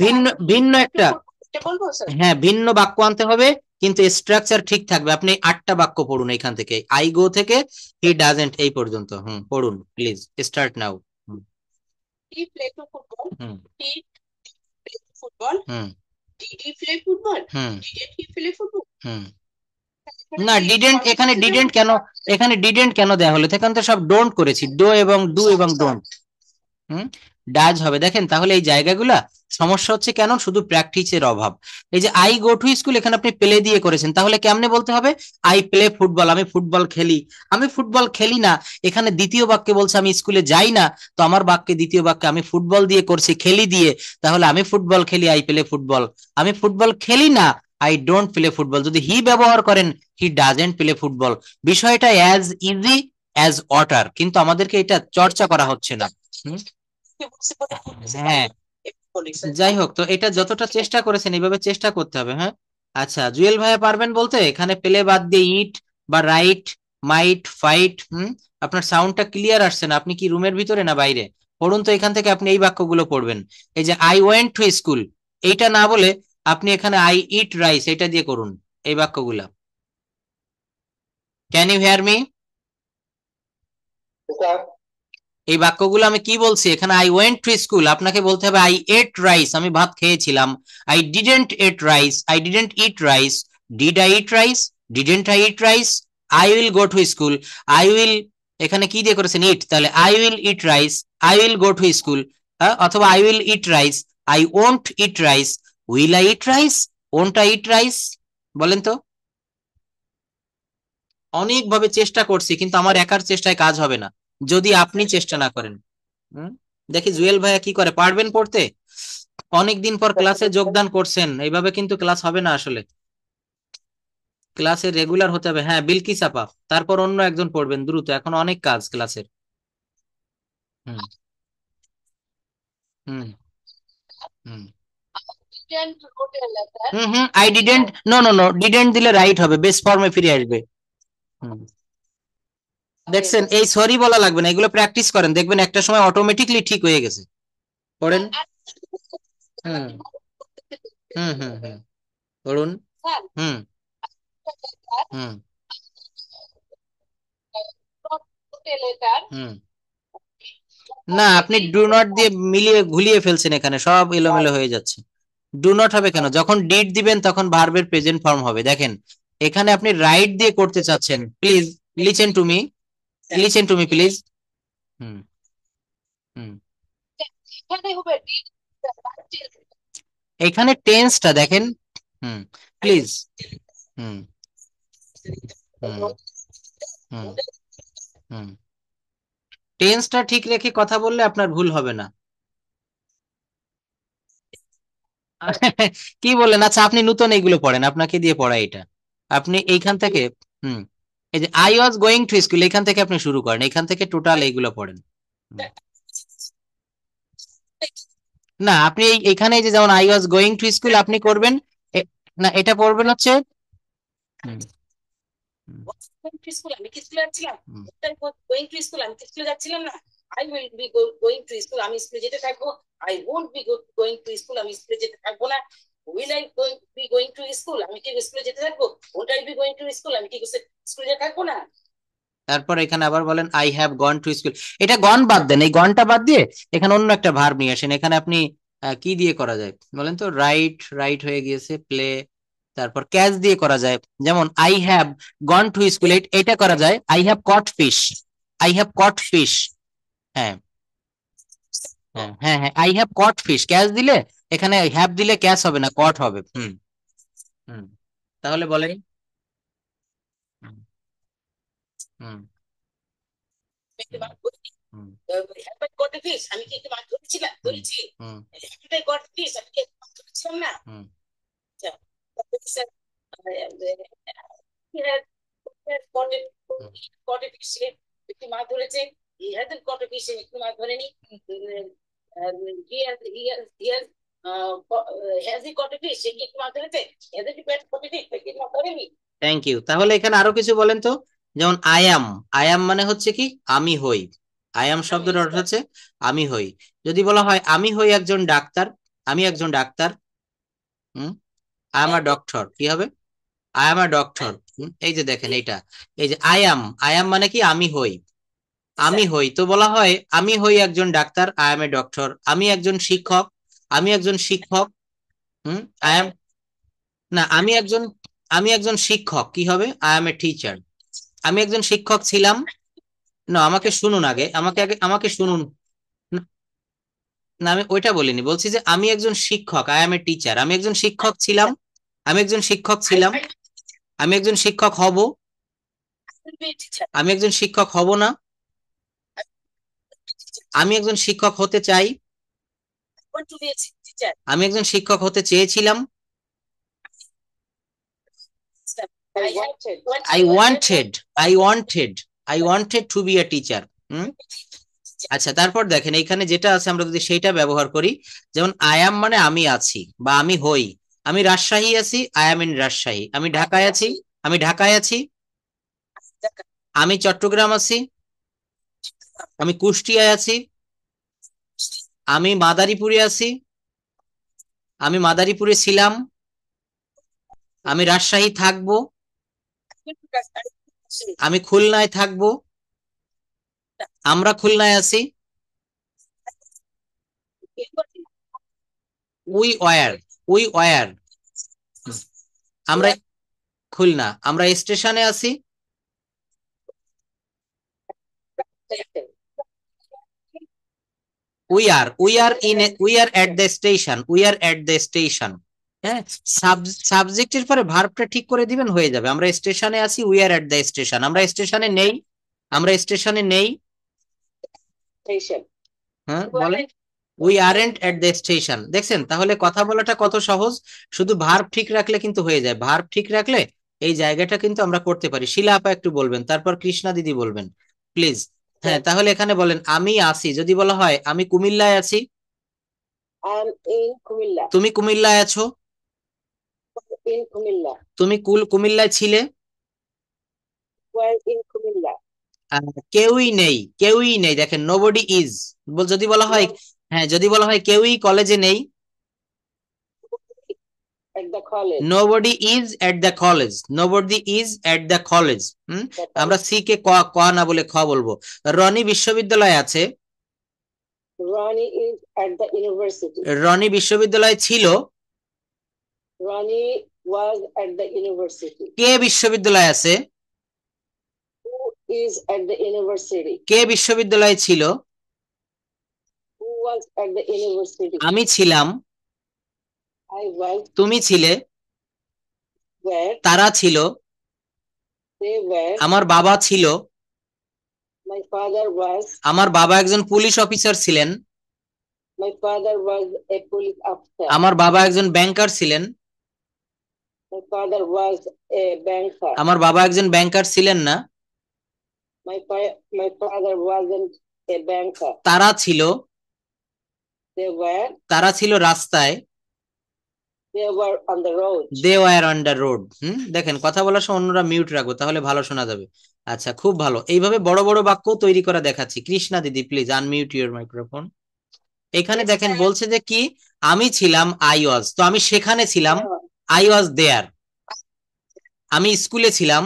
ভিন্ন ভিন্ন একটা, বলবো স্যার? হ্যাঁ ভিন্ন বাক্য আনতে হবে, কিন্তু স্ট্রাকচার ঠিক থাকবে। আপনি 8টা বাক্য পড়ুন এখান থেকে, আই গো থেকে হি ডাজেন্ট এই পর্যন্ত। পড়ুন please, start now. He play to football. Hmm He play to football. Hmm Did he play football? Hmm Didn't he play football? হুম না, ডিডেন্ট, এখানে ডিডেন্ট কেন, এখানে ডিডেন্ট কেন দেয়া হলো? এখানে তো সব ডোন্ট করেছি, ডো এবং ডু এবং ডোন্ট। ডাজ হবে। দেখেন তাহলে এই জায়গাগুলা সমস্যা হচ্ছে কেন? শুধু প্র্যাকটিসের অভাব। এই যে আই গো টু স্কুল, এখানে আপনি প্লে দিয়ে করেছেন, তাহলে কেমনে বলতে হবে? আই প্লে ফুটবল, আমি ফুটবল খেলি। আমি ফুটবল খেলি না, এখানে দ্বিতীয় বাক্যে বলছে আমি স্কুলে যাই না, তো আমার বাক্যে দ্বিতীয় বাক্যে আমি ফুটবল দিয়ে করছি, খেলি দিয়ে, তাহলে আমি ফুটবল খেলি, আই প্লে ফুটবল। আমি ফুটবল খেলি না, আই ডোন্ট প্লে ফুটবল। যদি হি ব্যবহার করেন, হি ডাজেন্ট প্লে ফুটবল। বিষয়টা অ্যাজ ইজি অ্যাজ ওয়াটার, কিন্তু আমাদেরকে এটা চর্চা করা হচ্ছে না। হ্যাঁ, যাই হোক, তো এটা যতটা চেষ্টা করেছেন এইভাবে চেষ্টা করতে হবে। হ্যাঁ, আচ্ছা জুয়েল ভাইয়া পারবেন বলতে? এখানে পেলে বাদ দিয়ে ইট বা রাইট, মাইট, ফাইট। আপনার সাউন্ডটা ক্লিয়ার আসছে না, আপনি কি রুমের ভিতরে না বাইরে? পড়ুন তো, এখান থেকে আপনি এই বাক্যগুলো পড়বেন। এই যে আই ওয়েন্ট টু স্কুল, এইটা না বলে আপনি এখানে আই ইট রাইস এটা দিয়ে করুন এই বাক্যগুলা। Can you hear me? এই বাক্যগুলো আমি কি বলছি? এখানে আই ওয়েন্ট টু স্কুল, আপনাকে বলতে হবে আই এট রাইস, আমি ভাত খেয়েছিলাম। I didn't ate rice, I didn't eat rice. Did I eat rice, didn't I eat rice. I will go to school, I will, এখানে কি দিয়ে করেছেন? ইট, তাহলে I will eat rice, I will go to school. অথবা I will eat rice, I won't eat rice. Will I eat rice, won't I eat rice? বলেন তো। অনেকভাবে চেষ্টা করছি, কিন্তু আমার একার চেষ্টায় কাজ হবে না যদি আপনি চেষ্টা না করেন। দেখি জুয়েল ভাইয়া কি করে, পারবেন পড়তে? অনেকদিন পর ক্লাসে যোগদান করছেন, এইভাবে কিন্তু ক্লাস হবে না আসলে, ক্লাসে রেগুলার হতে হবে। হ্যাঁ বিলকিস আপা, তারপর অন্য একজন পড়বেন দ্রুত, এখন অনেক কাজ ক্লাসের। Hmm hmm hmm Didn't wrote a letter. I didn't, no no no, didn't দিলে রাইট হবে, বেস ফর্মে ফিরে আসবে। হুম দেখছেন, এই সরি বলা লাগবে না, এগুলো প্র্যাকটিস করেন, দেখবেন একটা সময় অটোমেটিকলি ঠিক হয়ে গেছে। পড়েন। হুম হুম হুম হুম পড়ুন। Sir, hmm hmm wrote a letter. হুম না, আপনি ডু নট দিয়ে মিলিয়ে ঘুলিয়ে ফেলছেন, এখানে সব এলোমেলো হয়ে যাচ্ছে। ডু নট হবে কেন? যখন ডিড দিবেন তখন ভার্বের প্রেজেন্ট ফর্ম হবে। দেখেন এখানে আপনি রাইট দিয়ে করতে চাচ্ছেন, please listen to me, listen to me please. Hmm hmm এখানে হবে did. এখানে টেন্সটা দেখেন। প্লিজ। হুম হুম হুম হুম টেন্সটা ঠিক রেখে কথা বললে আপনার ভুল হবে না। কি বললেন? আচ্ছা, আপনি নতুন এইগুলো পড়েন, আপনাকে দিয়ে পড়াই এটা। আপনি এইখান থেকে, হুম, এই যে I was going to school, এখান থেকে আপনি শুরু করেন, এখান থেকে টোটাল এইগুলো পড়েন। হুম। না, আপনি এখানে যে যেমন I was going to school আপনি করবেন, না এটা পড়বেন হচ্ছে, হুম, হুম, going to school, আমি কি স্কুলে যাচ্ছিলাম? হুম। going to school, আমি কি স্কুলে যাচ্ছিলাম না? I will be going to school, আমি স্কুলে যেতে থাকবো। I won't be going to school, আমি স্কুলে যেতে থাকবো না। Will I be going to school, আমি কি স্কুলে যেতে থাকবো? Won't I be going to school, আমি কি স্কুলে যেতে থাকবো না? তারপর এখানে আবার বলেন I have gone to school. এটা গন বাদ দেন, এই গনটা বাদ দিয়ে এখানে অন্য একটা ভার্ব নিয়ে আসেন। এখানে আপনি কি দিয়ে করা যায় বলেন তো? রাইট, রাইট হয়ে গিয়েছে, প্লে, তারপর ক্যাচ দিয়ে করা যায়। যেমন I have gone to school, এটা করা যায় I have caught fish, I have caught fish. হ্যাঁ হ্যাঁ হ্যাঁ হ্যাঁ, I have caught fish, catch দিলে এখানে হ্যাভ দিলে ক্যাচ হবে না, কট হবে। হুম হুম তাহলে বলেন। হুম হুম একটু হুম মাছ ধরেছি। হুম have I caught a fish, আমি কি একটু মাছ ধরেছিলাম, হুম ধরেছি? হুম Have I caught a fish, আমি কি একটু মাছ ধরেছিলাম না? হুম আচ্ছা, তারপরে sir, he has caught a hmm. caught a fish, সে একটু মাছ ধরেছে। He hasn't caught a fish, সে একটু মাছ ধরেনি। Has he caught a fish, সে কি একটু মাছ ধরেছে? Hasn't he caught a fish, সে কি একটু মাছ ধরেনি? Thank you. তাহলে এখানে আরো কিছু বলেন তো। যেমন আই অ্যাম, আই অ্যাম মানে হচ্ছে কি আমি হই। আই অ্যাম শব্দের অর্থ হচ্ছে আমি হই। যদি বলা হয় আমি হই একজন ডাক্তার, আমি একজন doctor, hmm, I am a doctor, কি হবে? I am a doctor. এই যে দেখেন এইটা, এই যে আই অ্যাম, আই অ্যাম মানে কি আমি হই, আমি হই। তো বলা হয় আমি হই একজন doctor, I M a doctor. আমি একজন শিক্ষক, আমি একজন শিক্ষক, আই এম, না আমি একজন শিক্ষক, কি হবে? I M a teacher. আমি একজন শিক্ষক ছিলাম। না, আমাকে শুনুন আগে, আমাকে শুনুন। না না, আমি ওইটা বলিনি, বলছি যে আমি একজন শিক্ষক, আই এম এ টিচার। আমি একজন শিক্ষক ছিলাম, আমি একজন শিক্ষক ছিলাম, আমি একজন শিক্ষক হব, Will be a teacher, আমি একজন শিক্ষক হব না, আমি একজন শিক্ষক হতে চাই, want to be a teacher, আমি একজন শিক্ষক হতে চেয়েছিলাম, I wanted, I wanted, I wanted, I wanted to be a teacher. আচ্ছা, তারপর দেখেন এইখানে যেটা আছে আমরা যদি সেইটা ব্যবহার করি, যেমন আই অ্যাম মানে আমি আছি বা আমি হই। আমি রাজশাহী আছি, আই অ্যাম ইন রাজশাহী। আমি ঢাকায় আছি, আমি ঢাকায় আছি। আমি চট্টগ্রাম আছি, আমি কুষ্টিয়ায় আছি। আমি মাদারীপুরে আছি, আমি মাদারীপুরে ছিলাম। আমি রাজশাহী থাকবো, আমি খুলনায় থাকবো। আমরা খুলনায় আছি। উই ওয়ার, উই ওয়ার, আমরা খুলনা। আমরা স্টেশনে আছি। We are at the station, we are at the station. হ্যাঁ, সাবজেক্টের পরে ভার্বটা ঠিক করে দিবেন, হয়ে যাবে। আমরা স্টেশনে আছি, we are at the station. আমরা স্টেশনে নেই, আমরা স্টেশনে নেই। station, হ্যাঁ বলেন, we aren't at the station. দেখছেন তাহলে কথা বলাটা কত সহজ, শুধু ভার্ব ঠিক রাখলে কিন্তু হয়ে যায়। ভার্ব ঠিক রাখলে এই জায়গাটা কিন্তু আমরা করতে পারি। শিলা আপা একটু বলবেন, তারপর কৃষ্ণা দিদি বলবেন প্লিজ। হ্যাঁ, তাহলে এখানে বলেন আমি আছি। যদি বলা হয় আমি কুমিল্লায় আছি, I am in Kumilla, তুমি কুমিল্লায় আছো, in Kumilla, তুমি কুমিল্লায় ছিলে। were in Kumilla, কেউই নেই, কেউই নেই, দেখেন নোবডি ইজ। যদি বলা হয়, হ্যাঁ যদি বলা হয় কেউই কলেজে নেই, at the college, nobody is at the college, nobody is at the college. আমরা সি কে ক না বলে খ বলবো। রনি বিশ্ববিদ্যালয়ে আছে, Ronnie is at the university, Roni বিশ্ববিদ্যালয়ে ছিল। Ronnie was at the university, কে বিশ্ববিদ্যালয়ে আছে, who is at the university, কে বিশ্ববিদ্যালয়ে ছিল। who was at the university, আমি ছিলাম, I was, তুমি ছিলে, where, তারা ছিল, They were. আমার বাবা ছিল। My father was. আমার বাবা একজন পুলিশ অফিসার ছিলেন। My father was a police officer. আমার বাবা একজন ব্যাংকার ছিলেন। My father was a banker. আমার বাবা একজন ব্যাংকার ছিলেন না। My father wasn't a banker. তারা ছিল। They were. তারা ছিল রাস্তায়। They were on the road. They were on the road. দেখেন কথা বলার সময় অন্যরা মিউট রাখবো, তাহলে ভালো শোনা যাবে। আচ্ছা, খুব ভালো। এইভাবে বড় বড় বাক্য তৈরি করা দেখাচ্ছি। কৃষ্ণা দিদি, প্লিজ আনমিউট ইউর মাইক্রোফোন। এখানে Yes, দেখেন sir. বলছে যে কি, আমি ছিলাম, আই ওয়াজ, তো আমি সেখানে ছিলাম, Yeah. আই ওয়াজ দেয়ার। আমি স্কুলে ছিলাম,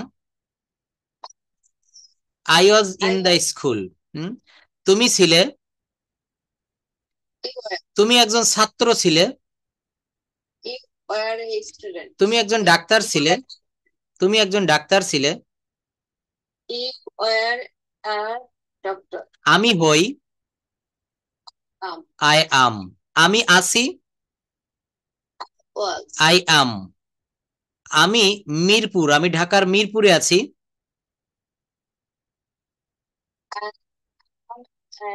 I was in the school. তুমি ছিলে, You were. তুমি একজন ছাত্র ছিলে। You were a student. তুমি একজন ডাক্তার ছিলে, তুমি একজন ডাক্তার ছিলে। You were a doctor. আমি হই, Um, আই আম। আমি আছি, was. I am. আমি মিরপুর, আমি ঢাকার মিরপুরে আছি।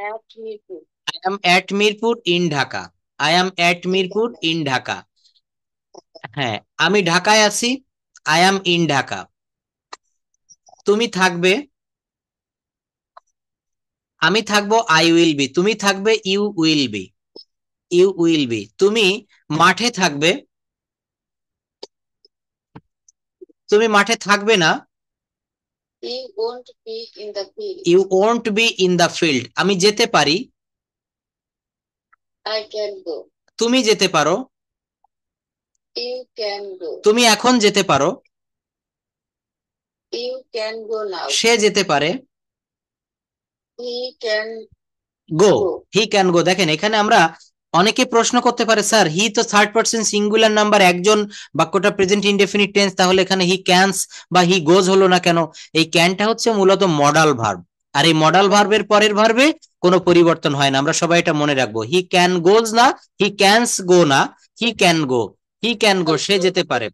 At Mirpur. I am at Mirpur in Dhaka. I am at Mirpur in Dhaka. হ্যাঁ, আমি ঢাকায় আছি, আই এম ইন ঢাকা। তুমি থাকবে, আমি থাকবো, আই উইল বি। তুমি থাকবে, you will be. You will be. তুমি মাঠে থাকবে, তুমি মাঠে থাকবে না, You won't be in the field. You won't be in the field. আমি যেতে পারি, I can go. তুমি যেতে পারো, You can go. তুমি এখন যেতে পারো, You can go now. সে যেতে পারে, He can go. go. He can go. দেখেন এখানে আমরা অনেকে প্রশ্ন করতে পারে, স্যার হি তো থার্ড পারসন সিঙ্গুলার নাম্বার, একজন, বাক্যটা প্রেজেন্ট ইনডেফিনিট টেন্স, তাহলে এখানে হি ক্যানস বা হি গোজ হলো না কেন? এই ক্যানটা হচ্ছে মূলত মডাল ভার্ব, আর এই মডাল ভার্বের পরের ভার্বে কোনো পরিবর্তন হয় না। আমরা সবাই এটা মনে রাখবো। হি ক্যান গোজ না, হি ক্যানস গো না, he can go. He can go, সে যেতে পারে।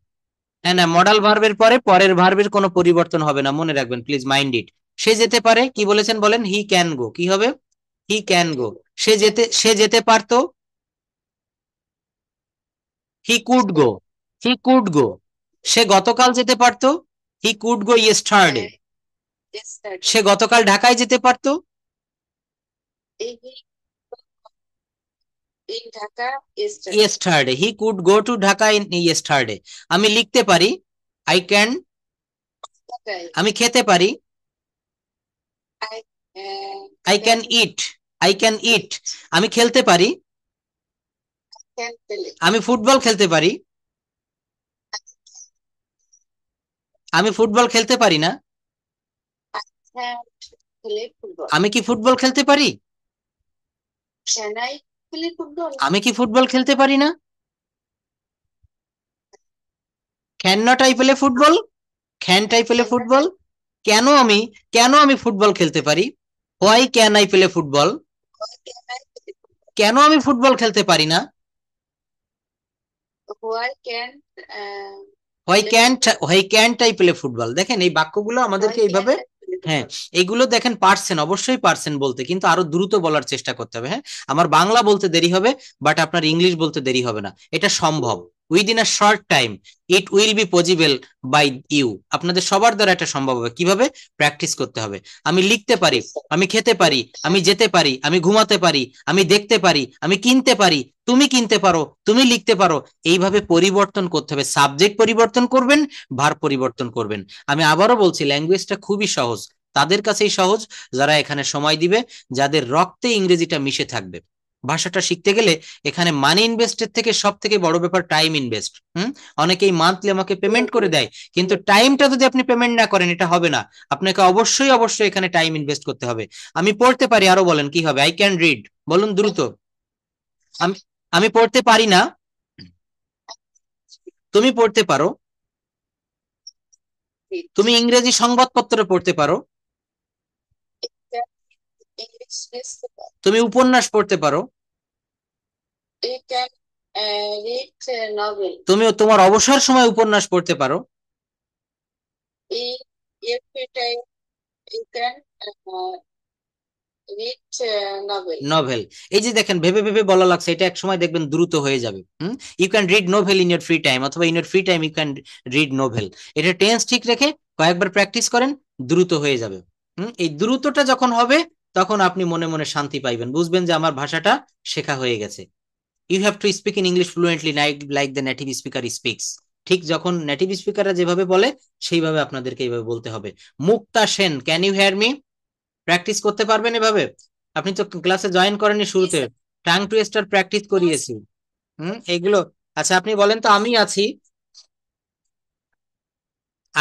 হ্যাঁ না, মডাল ভার্বের পরে পরের ভার্বের কোনো পরিবর্তন হবে না, মনে রাখবেন প্লিজ, মাইন্ড ইট। সে যেতে পারে, কি বলেছেন বলেন? He can go. কি হবে? He can go. সে যেতে পারতো, he could go. He could go. সে গতকাল যেতে পারতো, he could go yesterday. Yesterday. সে গতকাল ঢাকায় যেতে পারতো, He in Dhaka yesterday. Yesterday. He could go to Dhaka in yesterday. আমি লিখতে পারি, আই ক্যান। Okay. আমি খেতে পারি, I I can eat. I can eat. আমি খেলতে পারি, can play. আমি ফুটবল খেলতে পারি। আমি ফুটবল খেলতে পারি না, Can play football. আমি কি ফুটবল খেলতে পারি? Can I play football? আমি কি ফুটবল খেলতে পারি না? Can not I play football? Can I play football? কেন আমি ফুটবল খেলতে পারি? Why can I play football? Can I play football? কেন আমি ফুটবল খেলতে পারি না? Why can why can't I play football? দেখেন এই বাক্যগুলো আমাদেরকে why এইভাবে, can I play হ্যাঁ football? এইগুলো দেখেন পারছেন, অবশ্যই পারছেন বলতে, কিন্তু আরো দ্রুত বলার চেষ্টা করতে হবে। হ্যাঁ, আমার বাংলা বলতে দেরি হবে, বাট আপনার ইংলিশ বলতে দেরি হবে না, এটা সম্ভব। Within a short time it will be possible by you. আপনাদের সবার দ্বারা এটা সম্ভব হবে। কিভাবে? প্র্যাকটিস করতে হবে। আমি লিখতে পারি, আমি খেতে পারি, আমি যেতে পারি, আমি ঘুমাতে পারি, আমি দেখতে পারি, আমি কিনতে পারি, তুমি কিনতে পারো, তুমি লিখতে পারো। এইভাবে পরিবর্তন করতে হবে। সাবজেক্ট পরিবর্তন করবেন, ভার্ব পরিবর্তন করবেন। আমি আবারও বলছি, ল্যাঙ্গুয়েজটা খুবই সহজ, তাদের কাছেই সহজ যারা এখানে সময় দিবে, যাদের রক্তে ইংরেজিটা মিশে থাকবে। ভাষাটা শিখতে গেলে এখানে মানি ইনভেস্টের থেকে সব থেকে বড় ব্যাপার টাইম ইনভেস্ট। অনেকেই মান্থলি আমাকে পেমেন্ট করে দেয়, কিন্তু টাইমটা যদি আপনি পেমেন্ট না করেন এটা হবে না। আপনাকে অবশ্যই অবশ্যই এখানে টাইম ইনভেস্ট করতে হবে। আমি পড়তে পারি, আরো বলেন কি হবে? আই ক্যান রিড, বলুন দ্রুত। আমি আমি পড়তে পারি না, তুমি পড়তে পারো। read? তুমি ইংরেজি সংবাদপত্র পড়তে পারো, English newspaper. তুমি উপন্যাস পড়তে পারো, You can read a novel. তুমি তোমার অবসর সময় উপন্যাস পড়তে পারো। You You can read novel. Novel. এই যে দেখেন ভেবে ভেবে বলা লাগছে, এটা এক সময় দেখবেন দ্রুত হয়ে যাবে। You can read novel in your free time, অথবা in your free time you can read novel. এটা টেন্স ঠিক রেখে কয়েকবার প্র্যাকটিস করেন, দ্রুত হয়ে যাবে। এই দ্রুতটা যখন হবে তখন আপনি মনে মনে শান্তি পাইবেন, বুঝবেন যে আমার ভাষাটা শেখা হয়ে গেছে। You have to speak in English fluently like the native speaker speaks. ঠিক যখন নেটিভ স্পিকাররা যেভাবে বলে সেইভাবে আপনাদেরকে এইভাবে বলতে হবে। Mukta Sen, can you hear me? Practice করতে পারবেন এভাবে? আপনি তো ক্লাসে জয়েন করেননি শুরুতে, টাং টুইস্টার প্র্যাকটিস করিয়েছি। এগুলো। আচ্ছা আপনি বলেন তো, আমি আছি,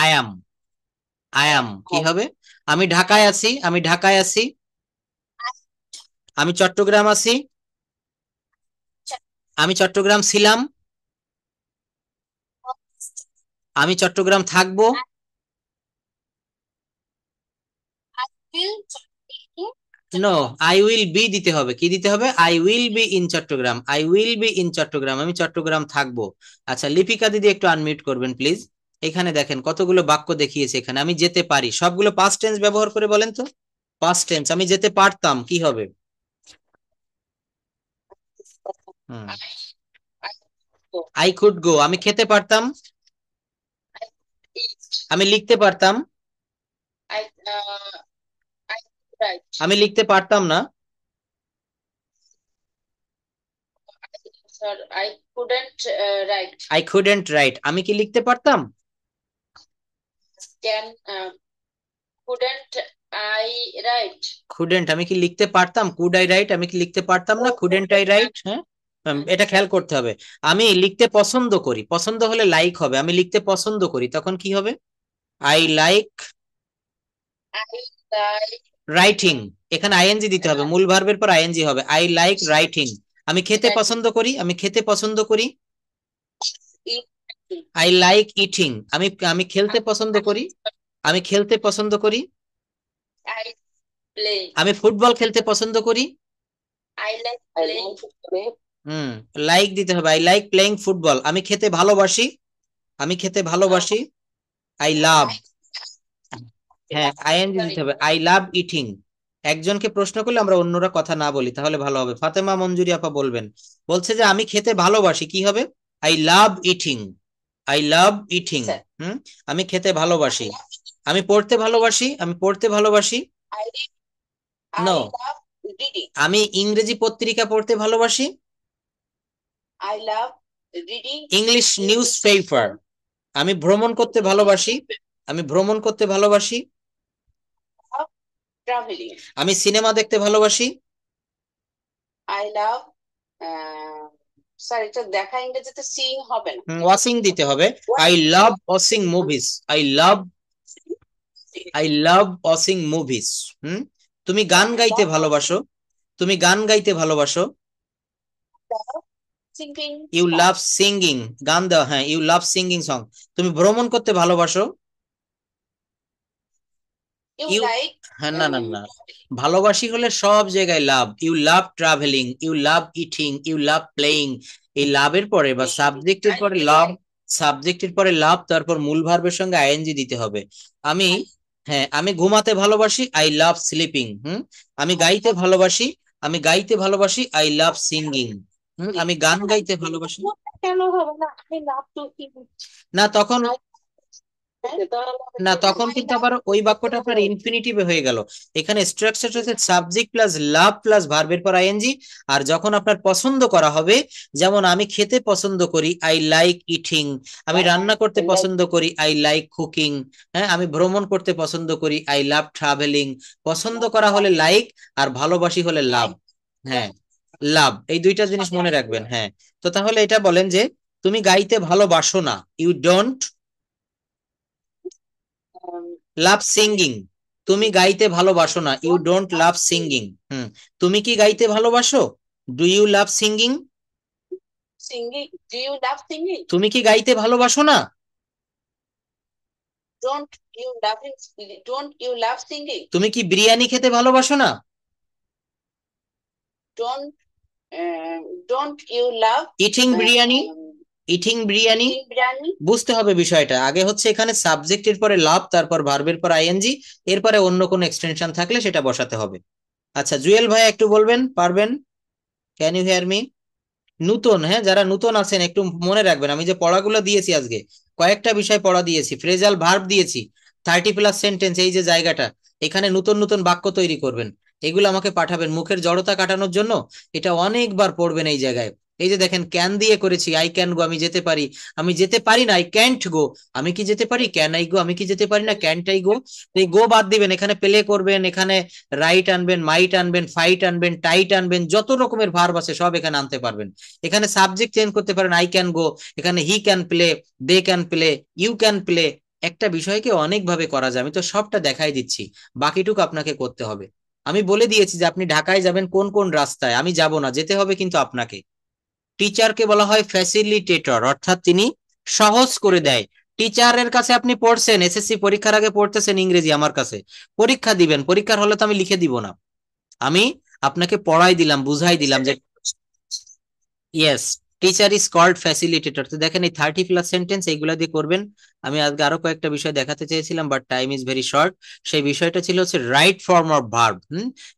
আই অ্যাম। আই অ্যাম কি হবে? আমি ঢাকায় আছি, আমি ঢাকায় আছি। আমি চট্টগ্রাম আছি, আমি চট্টগ্রাম ছিলাম। আমি চট্টগ্রাম থাকবো। নো, আই উইল বি দিতে হবে। কি দিতে হবে? I will be in Chittagong, I will be in Chittagong, আমি চট্টগ্রাম থাকবো। আচ্ছা লিপিকা দিদি একটু আনমিউট করবেন প্লিজ। এখানে দেখেন কতগুলো বাক্য দেখিয়েছে এখানে। আমি যেতে পারি, সবগুলো পাস্ট টেন্স ব্যবহার করে বলেন তো। পাস্ট টেন্স, আমি যেতে পারতাম কি হবে? হুম, আই কুড গো। আমি খেতে পারতাম, আমি লিখতে পারতাম। I write. আমি লিখতে পারতাম না। Sir, I couldn't write. I couldn't right. আমি কি লিখতে পারতাম? Couldn't I write? কুডেন্ট, আমি কি লিখতে পারতাম? কুড আই রাইট, আমি কি লিখতে পারতাম না? Couldn't I right. হ্যাঁ, এটা খেয়াল করতে হবে। আমি লিখতে পছন্দ করি, পছন্দ হলে লাইক হবে। আমি লিখতে পছন্দ করি, তখন কি হবে? I like I like writing. এখানে আইএনজি দিতে হবে, মূল ভার্বের পর আইএনজি হবে। I like writing. আমি খেতে পছন্দ করি, আমি খেতে পছন্দ করি। eating. I like eating. আমি আমি খেলতে পছন্দ করি, আমি খেলতে পছন্দ করি। I play. আমি ফুটবল খেলতে পছন্দ করি। I like playing football. Like দিতে হবে। I like playing football. আমি খেতে ভালোবাসি, আমি খেতে ভালোবাসি। আই লাভ, হ্যাঁ আইএনজি দিতে হবে। I love eating. একজনকে প্রশ্ন করলে আমরা অন্যরা কথা না বলি, তাহলে ভালো হবে। ফাতেমা মঞ্জুরি আপা বলবেন, বলছে যে আমি খেতে ভালোবাসি, কি হবে? I love eating, I love eating. আমি খেতে ভালোবাসি। আমি পড়তে ভালোবাসি, আমি পড়তে ভালোবাসি। I no, love reading. আমি ইংরেজি পত্রিকা পড়তে ভালোবাসি। I love reading English news paper. আমি ভ্রমণ করতে ভালোবাসি, আমি ভ্রমণ করতে ভালোবাসি। traveling. আমি সিনেমা দেখতে ভালোবাসি। I love স্যার এটা দেখা ইংরেজিতে সিং হবে না, ওয়াচিং দিতে হবে। I love watching movies, I love, I love watching movies. তুমি গান গাইতে ভালোবাসো, তুমি গান গাইতে ভালোবাসো। সিঙ্গিং। ইউ লাভ সিঙ্গিং, গান দেওয়া, হ্যাঁ ইউ লাভ সিঙ্গিং সং। তুমি ভ্রমণ করতে ভালোবাসো। ইউ লাইক, হ্যাঁ না না না, ভালোবাসি হলে সব জায়গায় love. You love travelling, you love eating, you love playing. এই লাভের পরে বা সাবজেক্টের পরে লাভ, সাবজেক্টের পরে লাভ, তারপর মূল ভার্বের সঙ্গে আইএনজি দিতে হবে। আমি, হ্যাঁ আমি ঘুমাতে ভালোবাসি। I love sleeping. আমি গাইতে ভালোবাসি, আমি গাইতে ভালোবাসি। I love singing. আমি গান গাইতে ভালোবাসি। কেন হবে না? আই লাভ টু না তখন, না তখন কিন্তু আবার ওই বাক্যটা আপনার ইনফিনিটিভে হয়ে গেল। এখানে স্ট্রাকচার হচ্ছে সাবজেক্ট প্লাস লাভ প্লাস ভার্বের পর আইএনজি। আর যখন আপনার পছন্দ করা হবে, যেমন আমি খেতে পছন্দ করি, আই লাইক ইটিং। আমি রান্না করতে পছন্দ করি, আই লাইক কুকিং। হ্যাঁ, আমি ভ্রমণ করতে পছন্দ করি, আই লাভ ট্রাভেলিং। পছন্দ করা হলে লাইক, আর ভালোবাসি হলে লাভ। হ্যাঁ, লাভ, এই দুইটা জিনিস মনে রাখবেন। হ্যাঁ, তো তাহলে এটা বলেন যে তুমি গাইতে ভালোবাসো না, ইউ ডোন্ট লাভ সিঙ্গিং। তুমি গাইতে ভালোবাসো না, ইউ ডোন্ট লাভ সিঙ্গিং। তুমি কি গাইতে ভালোবাসো? Do you love singing? Singing. Do you love singing? তুমি কি গাইতে ভালোবাসো না? Don't you love, don't you love singing? তুমি কি বিরিয়ানি খেতে ভালোবাসো না? Don't don't you love eating biryani? Eating biryani, Eating biryani. বুঝতে হবে বিষয়টা। আগে হচ্ছে এখানে সাবজেক্টের পরে লাভ, তারপর ভার্বের পর আইএনজি, এরপরে অন্য কোনো এক্সটেনশন থাকলে সেটা বসাতে হবে। আচ্ছা জুয়েল ভাই একটু বলবেন, পারবেন? Can you hear me? নূতন, হ্যাঁ যারা নূতন আছেন একটু মনে রাখবেন, আমি যে পড়াগুলো দিয়েছি আজকে কয়েকটা বিষয় পড়া দিয়েছি, ফ্রেজাল ভার্ব দিয়েছি, 30+ সেন্টেন্স, এই যে জায়গাটা এখানে নতুন নতুন বাক্য তৈরি করবেন, এগুলো আমাকে পাঠাবেন মুখের জড়তা কাটানোর জন্য। এটা অনেকবার পড়বেন এই জায়গায়। এই যে দেখেন ক্যান দিয়ে করেছি, আই ক্যান গো, আমি যেতে পারি। আমি যেতে পারি না, আই ক্যান্ট গো। আমি কি যেতে পারি? Can I go. আমি কি যেতে পারি না? Can't I go. এই গো বাদ দিবেন, এখানে প্লে করবেন, এখানে রাইট আনবেন, মাইট আনবেন, ফাইট আনবেন, টাইট আনবেন, যত রকমের ভার্ব আছে সব এখানে আনতে পারবেন। এখানে সাবজেক্ট চেঞ্জ করতে পারেন, আই ক্যান গো, এখানে he can play, they can play, you can play. একটা বিষয়কে অনেকভাবে করা যায়, আমি তো সবটা দেখাই দিচ্ছি, বাকিটুকু আপনাকে করতে হবে। আমি বলে দিয়েছি যে আপনি ঢাকায় যাবেন কোন কোন রাস্তায়, আমি যাব না, যেতে হবে কিন্তু আপনাকে। টিচারকে বলা হয় ফ্যাসিলিটেটর, অর্থাৎ তিনি সহজ করে দেয়। টিচারের কাছে আপনি পড়ছেন, এসএসসি পরীক্ষার আগে পড়তেছেন ইংরেজি আমার কাছে, পরীক্ষা দিবেন, পরীক্ষার হলে তো আমি লিখে দিব না, আমি আপনাকে পড়াই দিলাম, বুঝাই দিলাম যে yes, teacher is called facilitator. তো দেখেন এই 30+ সেন্টেন্স এইগুলা দিয়ে করবেন। আমি আজকে আরো কয়েকটা বিষয় দেখাতে চেয়েছিলাম, but time is very short. সেই বিষয়টা ছিল হচ্ছে রাইট ফর্ম অফ ভার্ব।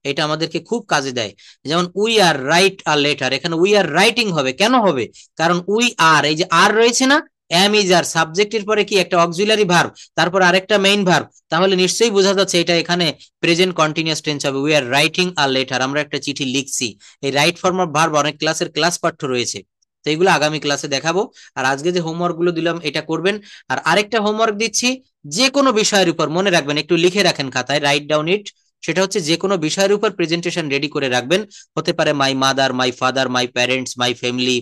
এটা আমাদেরকে খুব কাজে দেয়। যেমন we are write a letter, এখানে উই আর রাইটিং হবে, কেন হবে? কারণ উই আর, এই যে আর রয়েছে না, এম ইজ আর, সাবজেক্টের পরে কি একটা অক্সিলারি ভার্ব, তারপর আরেকটা মেইন ভার্ব, তাহলে নিশ্চয়ই বোঝা যাচ্ছে এটা এখানে প্রেজেন্ট কন্টিনিউয়াস টেন্স হবে। We are writing a letter, আমরা একটা চিঠি লিখছি। এই রাইট ফর্ম অফ ভার্ব অনেক ক্লাসের ক্লাস পাঠ্য রয়েছে, তো এগুলো আগামী ক্লাসে দেখাবো। আর আজকে যে হোমওয়ার্ক গুলো দিলাম এটা করবেন। আর আরেকটা হোমওয়ার্ক দিচ্ছি, যে কোনো বিষয়ের উপর মনে রাখবেন, একটু লিখে রাখেন খাতায়, রাইট ডাউন ইট। সেটা হচ্ছে যে কোনো বিষয়ের উপর প্রেজেন্টেশন রেডি করে রাখবেন। হতে পারে my mother, my father, my parents, my family,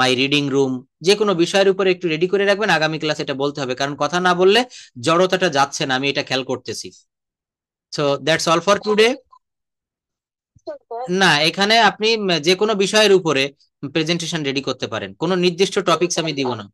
my reading room, যে কোনো বিষয়ের উপর একটু রেডি করে রাখবেন, আগামী ক্লাসে এটা বলতে হবে, কারণ কথা না বললে জড়তাটা যাচ্ছে না, আমি এটা খেয়াল করতেছি। So that's all for today. না, এখানে আপনি যে কোনো বিষয়ের উপরে প্রেজেন্টেশন রেডি করতে পারেন, কোনো নির্দিষ্ট টপিকস আমি দিব না।